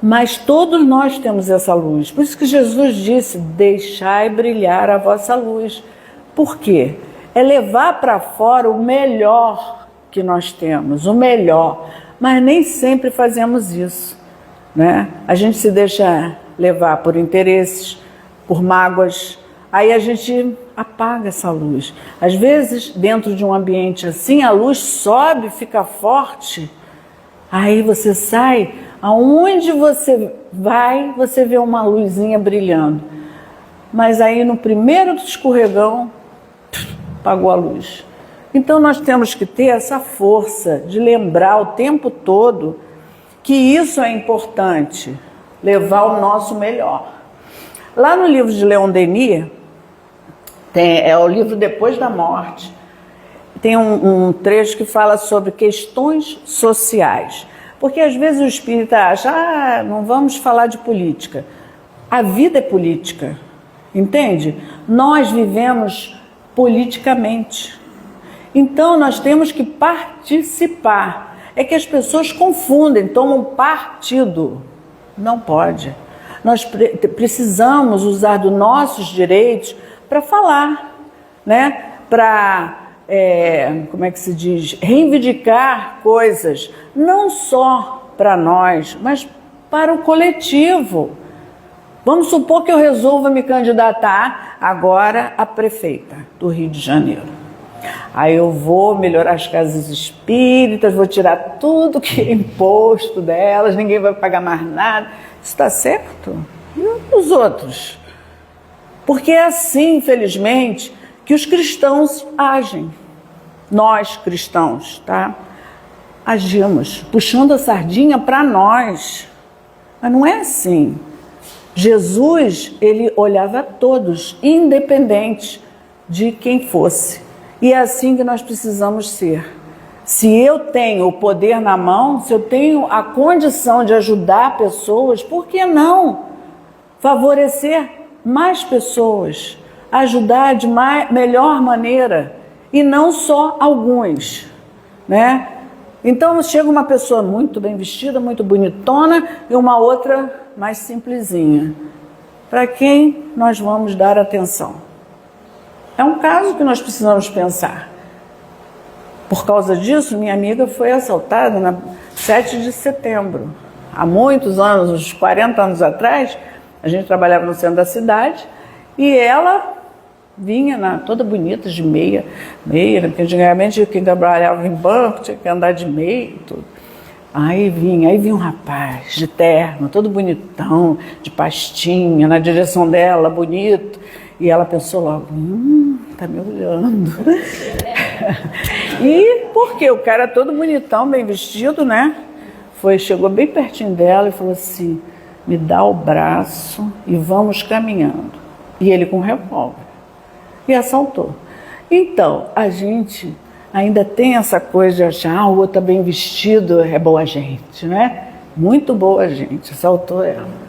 Mas todos nós temos essa luz. Por isso que Jesus disse, deixai brilhar a vossa luz. Por quê? É levar para fora o melhor que nós temos, o melhor, mas nem sempre fazemos isso, né? A gente se deixa levar por interesses, por mágoas, aí a gente apaga essa luz. Às vezes, dentro de um ambiente assim, a luz sobe, fica forte, aí você sai, aonde você vai, você vê uma luzinha brilhando. Mas aí no primeiro escorregão, apagou a luz. Então nós temos que ter essa força de lembrar o tempo todo que isso é importante, levar o nosso melhor. Lá no livro de Leon Denis, é o livro Depois da Morte, tem um trecho que fala sobre questões sociais. Porque às vezes o espírita acha, não vamos falar de política. A vida é política, entende? Nós vivemos politicamente. Então nós temos que participar. É que as pessoas confundem, tomam partido. Não pode. Nós precisamos usar dos nossos direitos para falar, né? Para, como é que se diz? Reivindicar coisas, não só para nós, mas para o coletivo. Vamos supor que eu resolva me candidatar agora a prefeita do Rio de Janeiro. Aí eu vou melhorar as casas espíritas, vou tirar tudo que é imposto delas, ninguém vai pagar mais nada. Isso está certo? E os outros? Porque é assim, infelizmente, que os cristãos agem. Nós, cristãos, tá? Agimos, puxando a sardinha para nós. Mas não é assim. Jesus, ele olhava a todos, independente de quem fosse. E é assim que nós precisamos ser. Se eu tenho o poder na mão, se eu tenho a condição de ajudar pessoas, por que não favorecer mais pessoas, ajudar de melhor maneira e não só alguns, né? Então chega uma pessoa muito bem vestida, muito bonitona e uma outra mais simplesinha. Para quem nós vamos dar atenção? É um caso que nós precisamos pensar. Por causa disso, minha amiga foi assaltada na 7 de setembro. Há muitos anos, uns 40 anos atrás, a gente trabalhava no centro da cidade e ela vinha toda bonita, de meia, porque antigamente quem trabalhava em banco tinha que andar de meia e tudo. Aí vinha um rapaz de terno, todo bonitão, de pastinha, na direção dela, bonito. E ela pensou logo, tá me olhando. E porque o cara todo bonitão, bem vestido, né? Chegou bem pertinho dela e falou assim, me dá o braço e vamos caminhando. E ele com revólver. E assaltou. Então, a gente ainda tem essa coisa de achar, o outro tá bem vestido, é boa gente, né? Muito boa gente, assaltou ela.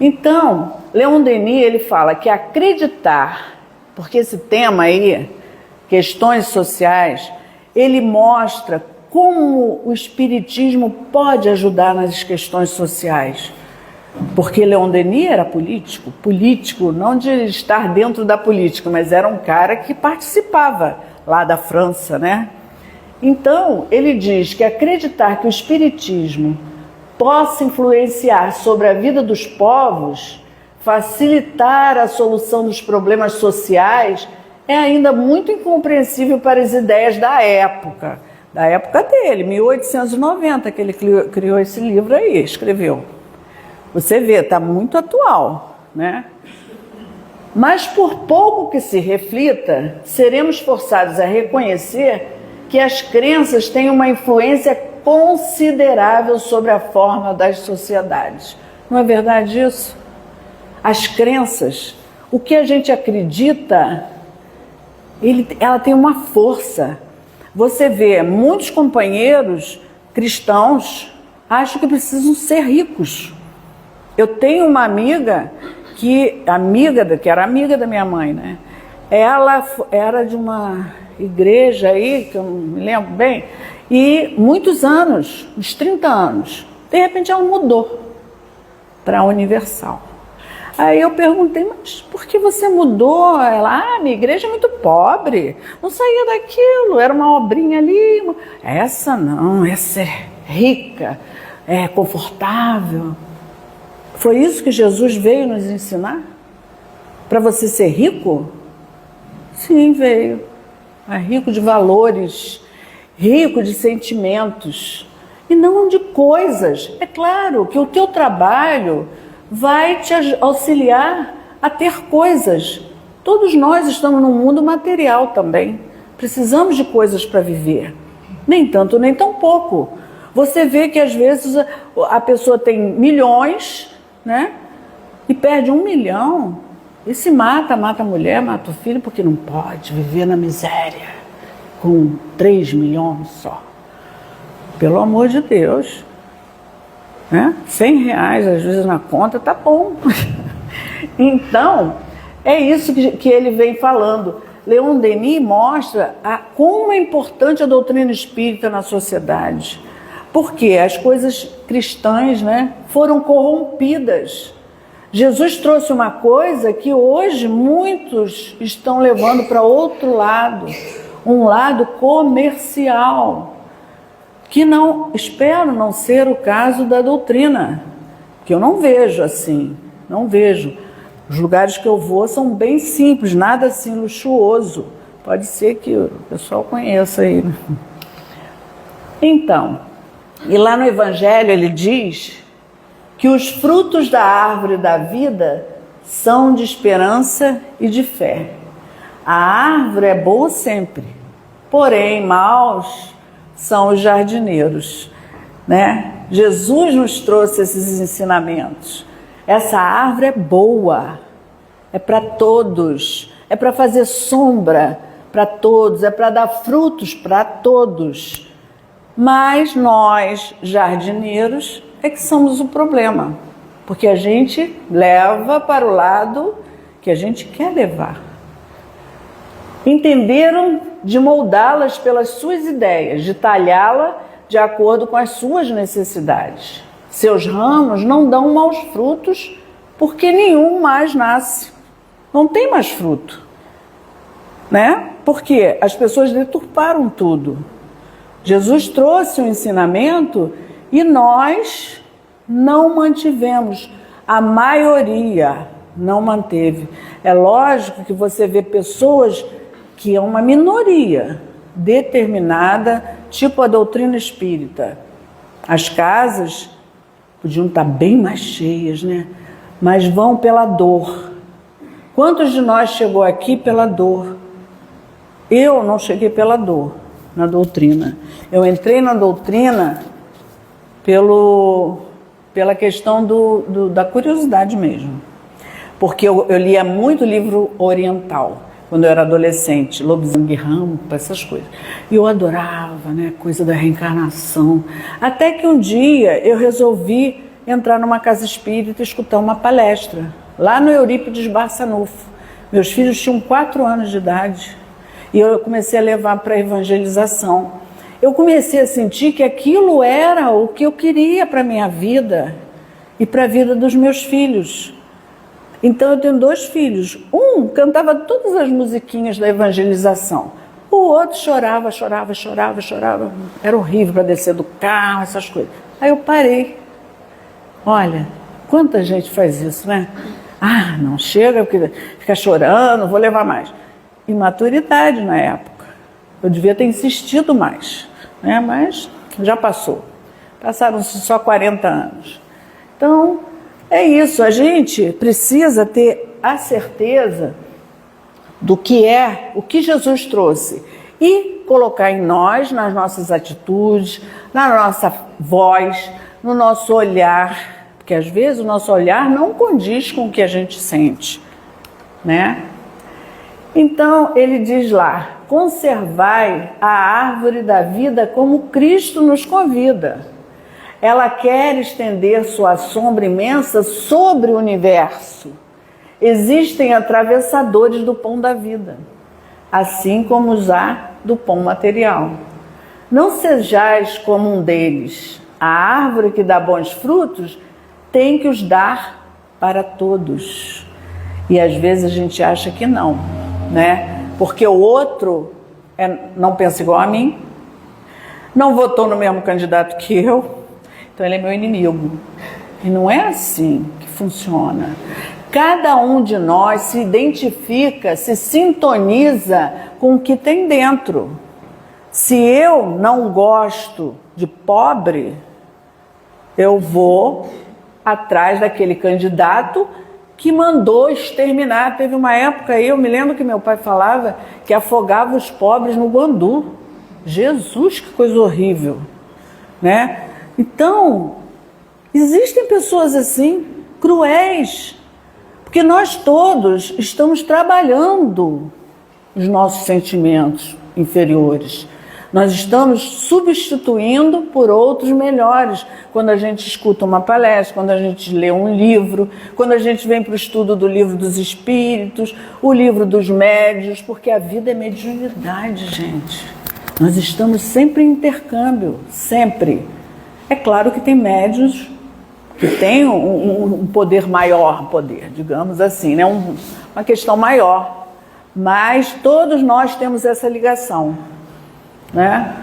Então, Leon Denis, ele fala que acreditar, porque esse tema aí, questões sociais, ele mostra como o espiritismo pode ajudar nas questões sociais. Porque Leon Denis era político não de estar dentro da política, mas era um cara que participava lá da França, né? Então, ele diz que acreditar que o espiritismo possa influenciar sobre a vida dos povos, facilitar a solução dos problemas sociais, é ainda muito incompreensível para as ideias da época dele, 1890, que ele criou esse livro aí, escreveu. Você vê, está muito atual, né? Mas por pouco que se reflita, seremos forçados a reconhecer que as crenças têm uma influência considerável sobre a forma das sociedades. Não é verdade isso? As crenças, o que a gente acredita, ela tem uma força. Você vê, muitos companheiros cristãos acham que precisam ser ricos. Eu tenho uma amiga que era amiga da minha mãe, né? Ela era de uma igreja aí, que eu não me lembro bem, e muitos anos, uns 30 anos, de repente ela mudou para a Universal. Aí eu perguntei, mas por que você mudou? Ela, minha igreja é muito pobre, não saía daquilo, era uma obrinha ali. Essa não, essa é rica, é confortável. Foi isso que Jesus veio nos ensinar? Para você ser rico? Sim, veio. É rico de valores, rico de sentimentos, e não de coisas. É claro que o teu trabalho vai te auxiliar a ter coisas. Todos nós estamos num mundo material também. Precisamos de coisas para viver. Nem tanto, nem tão pouco. Você vê que às vezes a pessoa tem milhões, né? E perde 1 milhão e se mata a mulher, mata o filho, porque não pode viver na miséria com 3 milhões só. Pelo amor de Deus, né? 100 reais às vezes na conta, tá bom. Então, é isso que ele vem falando. Leon Denis mostra como é importante a doutrina espírita na sociedade. Porque as coisas cristãs, né, foram corrompidas. Jesus trouxe uma coisa que hoje muitos estão levando para outro lado, um lado comercial, que não, espero não ser o caso da doutrina, que eu não vejo assim, não vejo. Os lugares que eu vou são bem simples, nada assim luxuoso. Pode ser que o pessoal conheça aí. Então, e lá no Evangelho ele diz que os frutos da árvore da vida são de esperança e de fé. A árvore é boa sempre, porém maus são os jardineiros, né? Jesus nos trouxe esses ensinamentos. Essa árvore é boa, é para todos, é para fazer sombra para todos, é para dar frutos para todos. Mas nós, jardineiros, é que somos o problema, porque a gente leva para o lado que a gente quer levar. Entenderam de moldá-las pelas suas ideias, de talhá-la de acordo com as suas necessidades. Seus ramos não dão maus frutos, porque nenhum mais nasce. Não tem mais fruto, né? Porque as pessoas deturparam tudo. Jesus trouxe um ensinamento e nós não mantivemos. A maioria não manteve. É lógico que você vê pessoas que é uma minoria determinada, tipo a doutrina espírita. As casas podiam estar bem mais cheias, né? Mas vão pela dor. Quantos de nós chegou aqui pela dor? Eu não cheguei pela dor na doutrina. Eu entrei na doutrina pela questão da curiosidade mesmo. Porque eu lia muito livro oriental, quando eu era adolescente, Lobsang Rampa, essas coisas. E eu adorava, né, coisa da reencarnação. Até que um dia eu resolvi entrar numa casa espírita e escutar uma palestra, lá no Eurípides Barçanufo. Meus filhos tinham 4 anos de idade. E eu comecei a levar para a evangelização. Eu comecei a sentir que aquilo era o que eu queria para a minha vida e para a vida dos meus filhos. Então eu tenho 2 filhos. Um cantava todas as musiquinhas da evangelização. O outro chorava. Era horrível para descer do carro, essas coisas. Aí eu parei. Olha, quanta gente faz isso, né? Ah, não chega, porque fica chorando, vou levar mais. Imaturidade na época. Eu devia ter insistido mais, né? Mas já passou. Passaram-se só 40 anos. Então, é isso. A gente precisa ter a certeza do que é, o que Jesus trouxe. E colocar em nós, nas nossas atitudes, na nossa voz, no nosso olhar. Porque às vezes o nosso olhar não condiz com o que a gente sente, né? Então, ele diz lá, conservai a árvore da vida como Cristo nos convida. Ela quer estender sua sombra imensa sobre o universo. Existem atravessadores do pão da vida, assim como os há do pão material. Não sejais como um deles. A árvore que dá bons frutos tem que os dar para todos. E às vezes a gente acha que não, né? Porque o outro não pensa igual a mim, não votou no mesmo candidato que eu, então ele é meu inimigo. E não é assim que funciona. Cada um de nós se identifica, se sintoniza com o que tem dentro. Se eu não gosto de pobre, eu vou atrás daquele candidato que mandou exterminar. Teve uma época aí, eu me lembro que meu pai falava que afogava os pobres no Guandu. Jesus, que coisa horrível, né? Então, existem pessoas assim, cruéis, porque nós todos estamos trabalhando os nossos sentimentos inferiores. Nós estamos substituindo por outros melhores. Quando a gente escuta uma palestra, quando a gente lê um livro, quando a gente vem para o estudo do livro dos espíritos, o livro dos médios, porque a vida é mediunidade, gente. Nós estamos sempre em intercâmbio, sempre. É claro que tem médios que têm um poder maior, digamos assim, né? Uma questão maior. Mas todos nós temos essa ligação, né?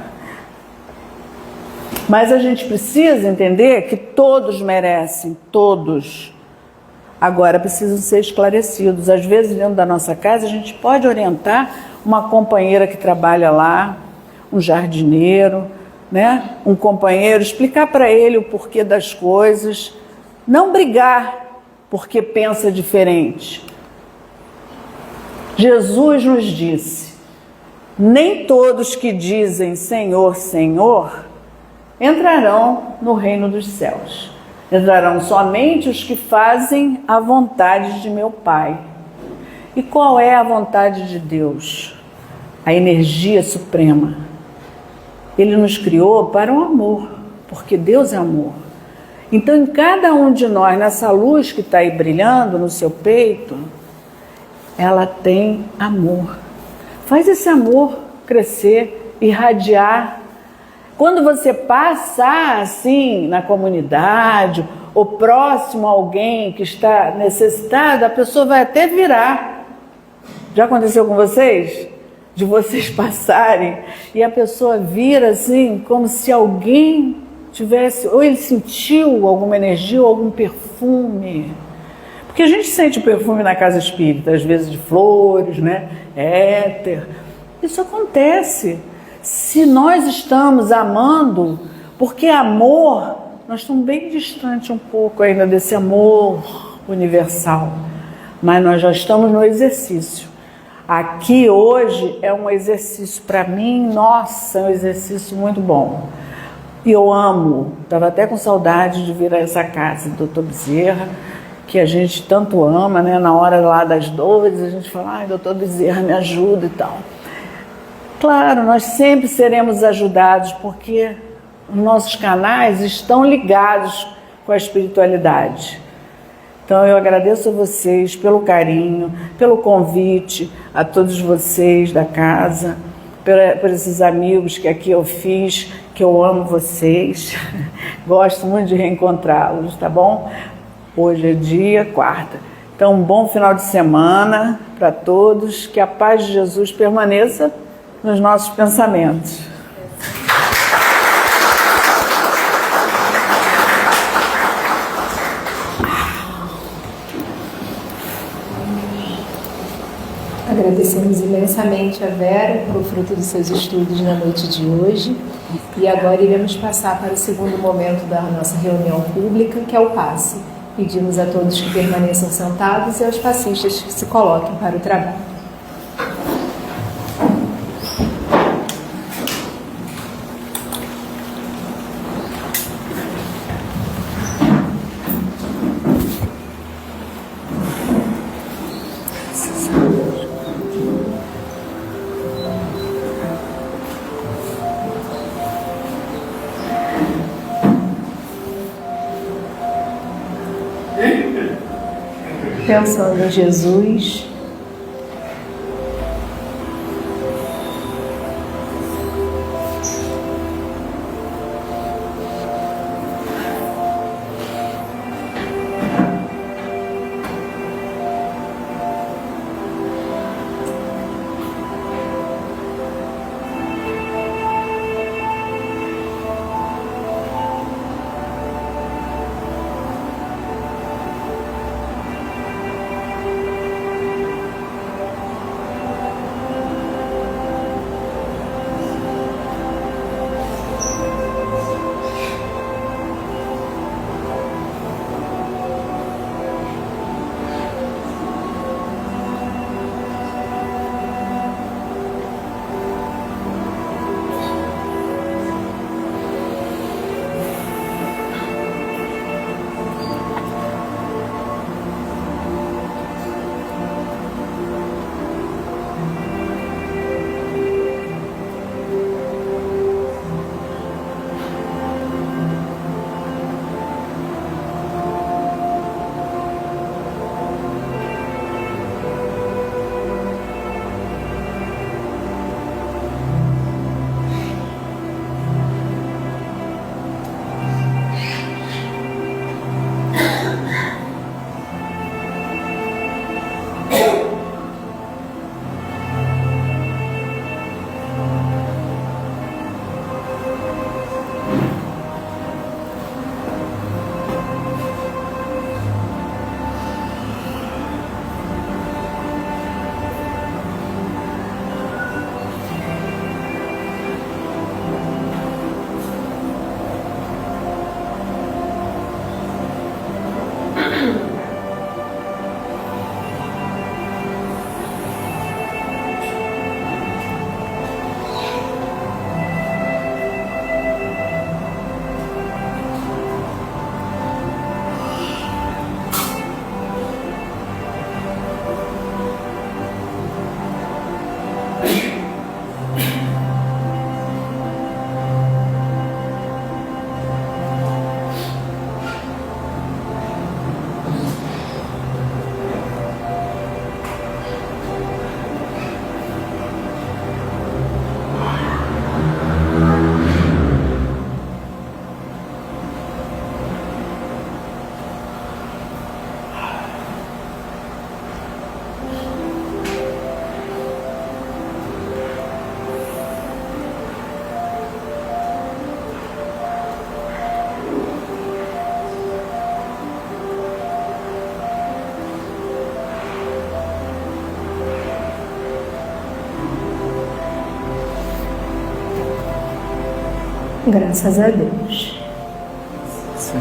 Mas a gente precisa entender que todos merecem, todos. Agora precisam ser esclarecidos. Às vezes dentro da nossa casa a gente pode orientar uma companheira que trabalha lá, um jardineiro, né? Um companheiro, explicar para ele o porquê das coisas, não brigar porque pensa diferente. Jesus nos disse: nem todos que dizem Senhor, Senhor, entrarão no reino dos céus. Entrarão somente os que fazem a vontade de meu Pai. E qual é a vontade de Deus? A energia suprema. Ele nos criou para o amor, porque Deus é amor. Então, em cada um de nós, nessa luz que está aí brilhando no seu peito, ela tem amor. Faz esse amor crescer, irradiar. Quando você passar assim na comunidade, ou próximo a alguém que está necessitado, a pessoa vai até virar. Já aconteceu com vocês? De vocês passarem e a pessoa vira assim, como se alguém tivesse, ou ele sentiu alguma energia ou algum perfume. Porque a gente sente o perfume na casa espírita, às vezes de flores, né? Éter. Isso acontece. Se nós estamos amando, porque amor, nós estamos bem distantes um pouco ainda desse amor universal, mas nós já estamos no exercício. Aqui hoje é um exercício para mim, nossa, é um exercício muito bom. E eu amo, estava até com saudade de vir a essa casa do Dr. Bezerra, que a gente tanto ama, né? Na hora lá das dores, a gente fala, ai, Dr. Bezerra, me ajuda e tal. Claro, nós sempre seremos ajudados, porque os nossos canais estão ligados com a espiritualidade. Então eu agradeço a vocês pelo carinho, pelo convite, a todos vocês da casa, por esses amigos que aqui eu fiz, que eu amo vocês. Gosto muito de reencontrá-los, tá bom? Hoje é dia, quarta. Então, um bom final de semana para todos. Que a paz de Jesus permaneça nos nossos pensamentos. Agradecemos imensamente a Vera pelo fruto dos seus estudos na noite de hoje. E agora iremos passar para o segundo momento da nossa reunião pública, que é o passe. Pedimos a todos que permaneçam sentados e aos passistas que se coloquem para o trabalho. Pensando em Jesus, Graças a Deus. Sim.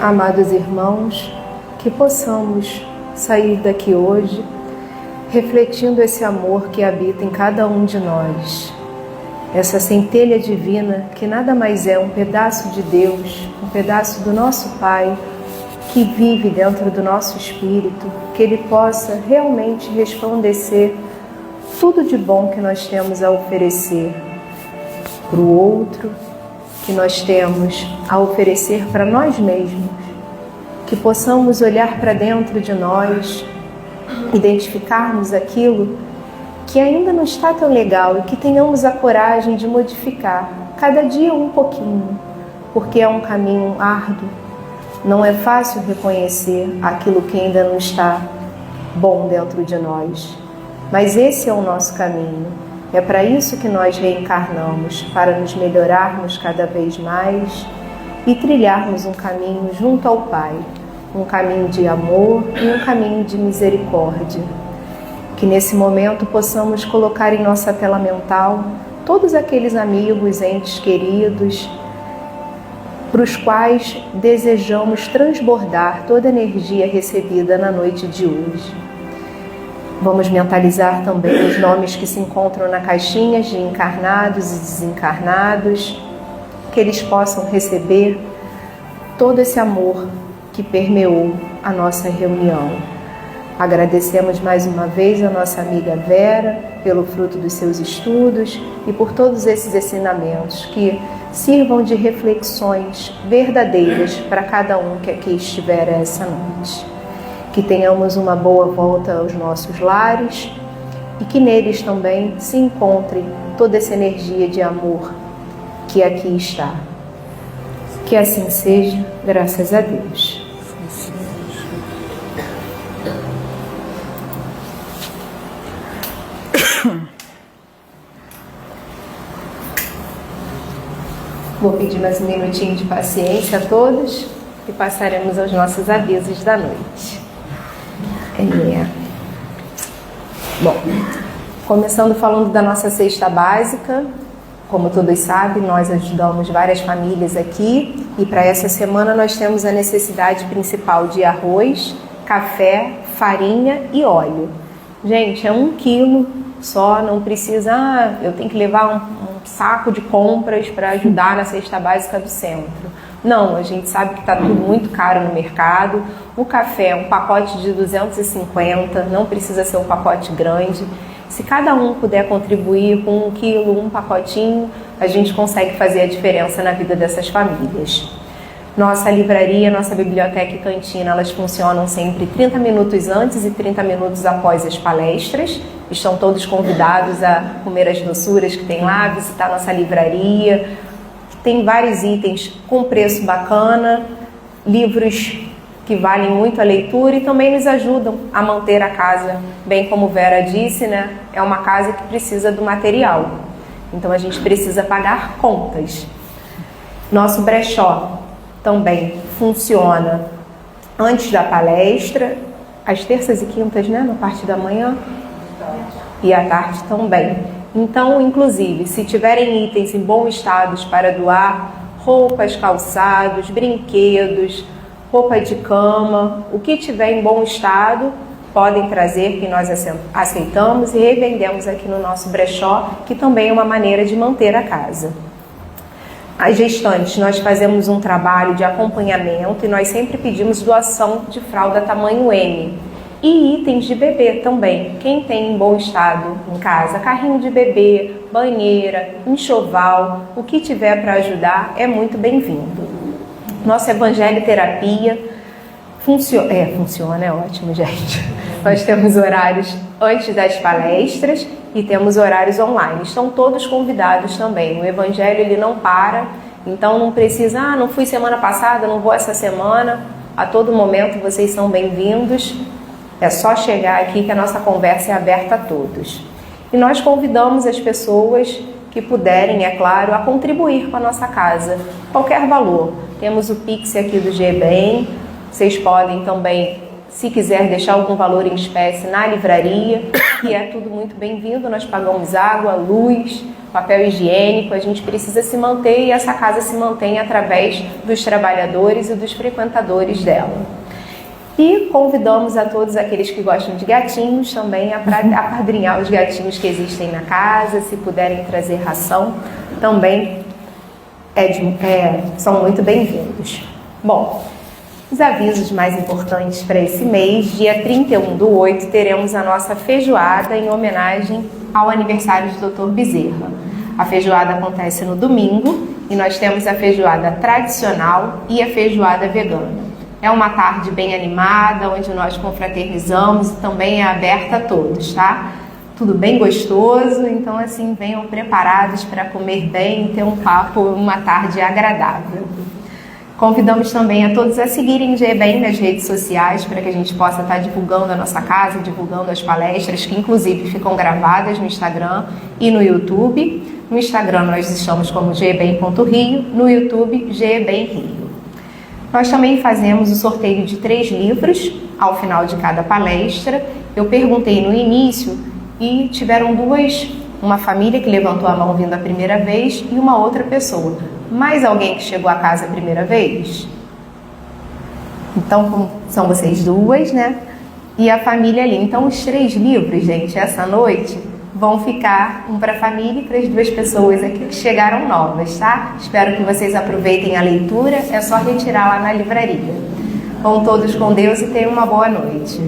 Amados irmãos, que possamos sair daqui hoje refletindo esse amor que habita em cada um de nós, essa centelha divina que nada mais é um pedaço de Deus, um pedaço do nosso Pai que vive dentro do nosso espírito, que Ele possa realmente resplandecer tudo de bom que nós temos a oferecer para o outro, que nós temos a oferecer para nós mesmos, que possamos olhar para dentro de nós, identificarmos aquilo que ainda não está tão legal e que tenhamos a coragem de modificar, cada dia um pouquinho, porque é um caminho árduo, não é fácil reconhecer aquilo que ainda não está bom dentro de nós, mas esse é o nosso caminho. É para isso que nós reencarnamos, para nos melhorarmos cada vez mais e trilharmos um caminho junto ao Pai, um caminho de amor e um caminho de misericórdia. Que nesse momento possamos colocar em nossa tela mental todos aqueles amigos, entes queridos, para os quais desejamos transbordar toda a energia recebida na noite de hoje. Vamos mentalizar também os nomes que se encontram na caixinha de encarnados e desencarnados, que eles possam receber todo esse amor que permeou a nossa reunião. Agradecemos mais uma vez a nossa amiga Vera pelo fruto dos seus estudos e por todos esses ensinamentos que sirvam de reflexões verdadeiras para cada um que aqui estiver essa noite. Que tenhamos uma boa volta aos nossos lares e que neles também se encontre toda essa energia de amor que aqui está. Que assim seja, graças a Deus. Vou pedir mais um minutinho de paciência a todos e passaremos aos nossos avisos da noite. Bom, começando falando da nossa cesta básica, como todos sabem, nós ajudamos várias famílias aqui e para essa semana nós temos a necessidade principal de arroz, café, farinha e óleo. Gente, é 1 quilo só, não precisa, eu tenho que levar um saco de compras para ajudar na cesta básica do centro. Não, a gente sabe que está tudo muito caro no mercado. O café é um pacote de 250, não precisa ser um pacote grande. Se cada um puder contribuir com 1 quilo, um pacotinho, a gente consegue fazer a diferença na vida dessas famílias. Nossa livraria, nossa biblioteca e cantina, elas funcionam sempre 30 minutos antes e 30 minutos após as palestras. Estão todos convidados a comer as doçuras que tem lá, visitar nossa livraria. Tem vários itens com preço bacana, livros que valem muito a leitura e também nos ajudam a manter a casa. Bem como Vera disse, né? É uma casa que precisa do material. Então a gente precisa pagar contas. Nosso brechó também funciona antes da palestra, às terças e quintas, né? Na parte da manhã e à tarde também. Então, inclusive, se tiverem itens em bom estado para doar, roupas, calçados, brinquedos, roupa de cama, o que tiver em bom estado, podem trazer, que nós aceitamos e revendemos aqui no nosso brechó, que também é uma maneira de manter a casa. As gestantes, nós fazemos um trabalho de acompanhamento e nós sempre pedimos doação de fralda tamanho M. E itens de bebê também. Quem tem em bom estado em casa, carrinho de bebê, banheira, enxoval, o que tiver para ajudar é muito bem-vindo. Nossa Evangelho Terapia funciona, é ótimo, gente. Nós temos horários antes das palestras e temos horários online. Estão todos convidados também. O Evangelho ele não para, então não precisa, não fui semana passada, não vou essa semana. A todo momento vocês são bem-vindos. É só chegar aqui que a nossa conversa é aberta a todos. E nós convidamos as pessoas que puderem, é claro, a contribuir com a nossa casa, qualquer valor. Temos o Pix aqui do GBEM, vocês podem também, se quiser, deixar algum valor em espécie na livraria, que é tudo muito bem-vindo. Nós pagamos água, luz, papel higiênico, a gente precisa se manter e essa casa se mantém através dos trabalhadores e dos frequentadores dela. E convidamos a todos aqueles que gostam de gatinhos também a apadrinhar os gatinhos que existem na casa, se puderem trazer ração, também são muito bem-vindos. Bom, os avisos mais importantes para esse mês: dia 31/8 teremos a nossa feijoada em homenagem ao aniversário do Dr. Bezerra. A feijoada acontece no domingo e nós temos a feijoada tradicional e a feijoada vegana. É uma tarde bem animada, onde nós confraternizamos e também é aberta a todos, tá? Tudo bem gostoso, então assim, venham preparados para comer bem e ter um papo, uma tarde agradável. Convidamos também a todos a seguirem o GBEM nas redes sociais, para que a gente possa estar divulgando a nossa casa, divulgando as palestras, que inclusive ficam gravadas no Instagram e no YouTube. No Instagram nós estamos como gbem.rio, no YouTube GBEM Rio. Nós também fazemos o sorteio de 3 livros ao final de cada palestra. Eu perguntei no início e tiveram uma família que levantou a mão vindo a primeira vez e uma outra pessoa. Mais alguém que chegou a casa a primeira vez? Então, são vocês duas, né? E a família ali. Então, os 3 livros, gente, essa noite vão ficar um para a família e para as 2 pessoas aqui que chegaram novas, tá? Espero que vocês aproveitem a leitura, é só retirar lá na livraria. Vão todos com Deus e tenham uma boa noite.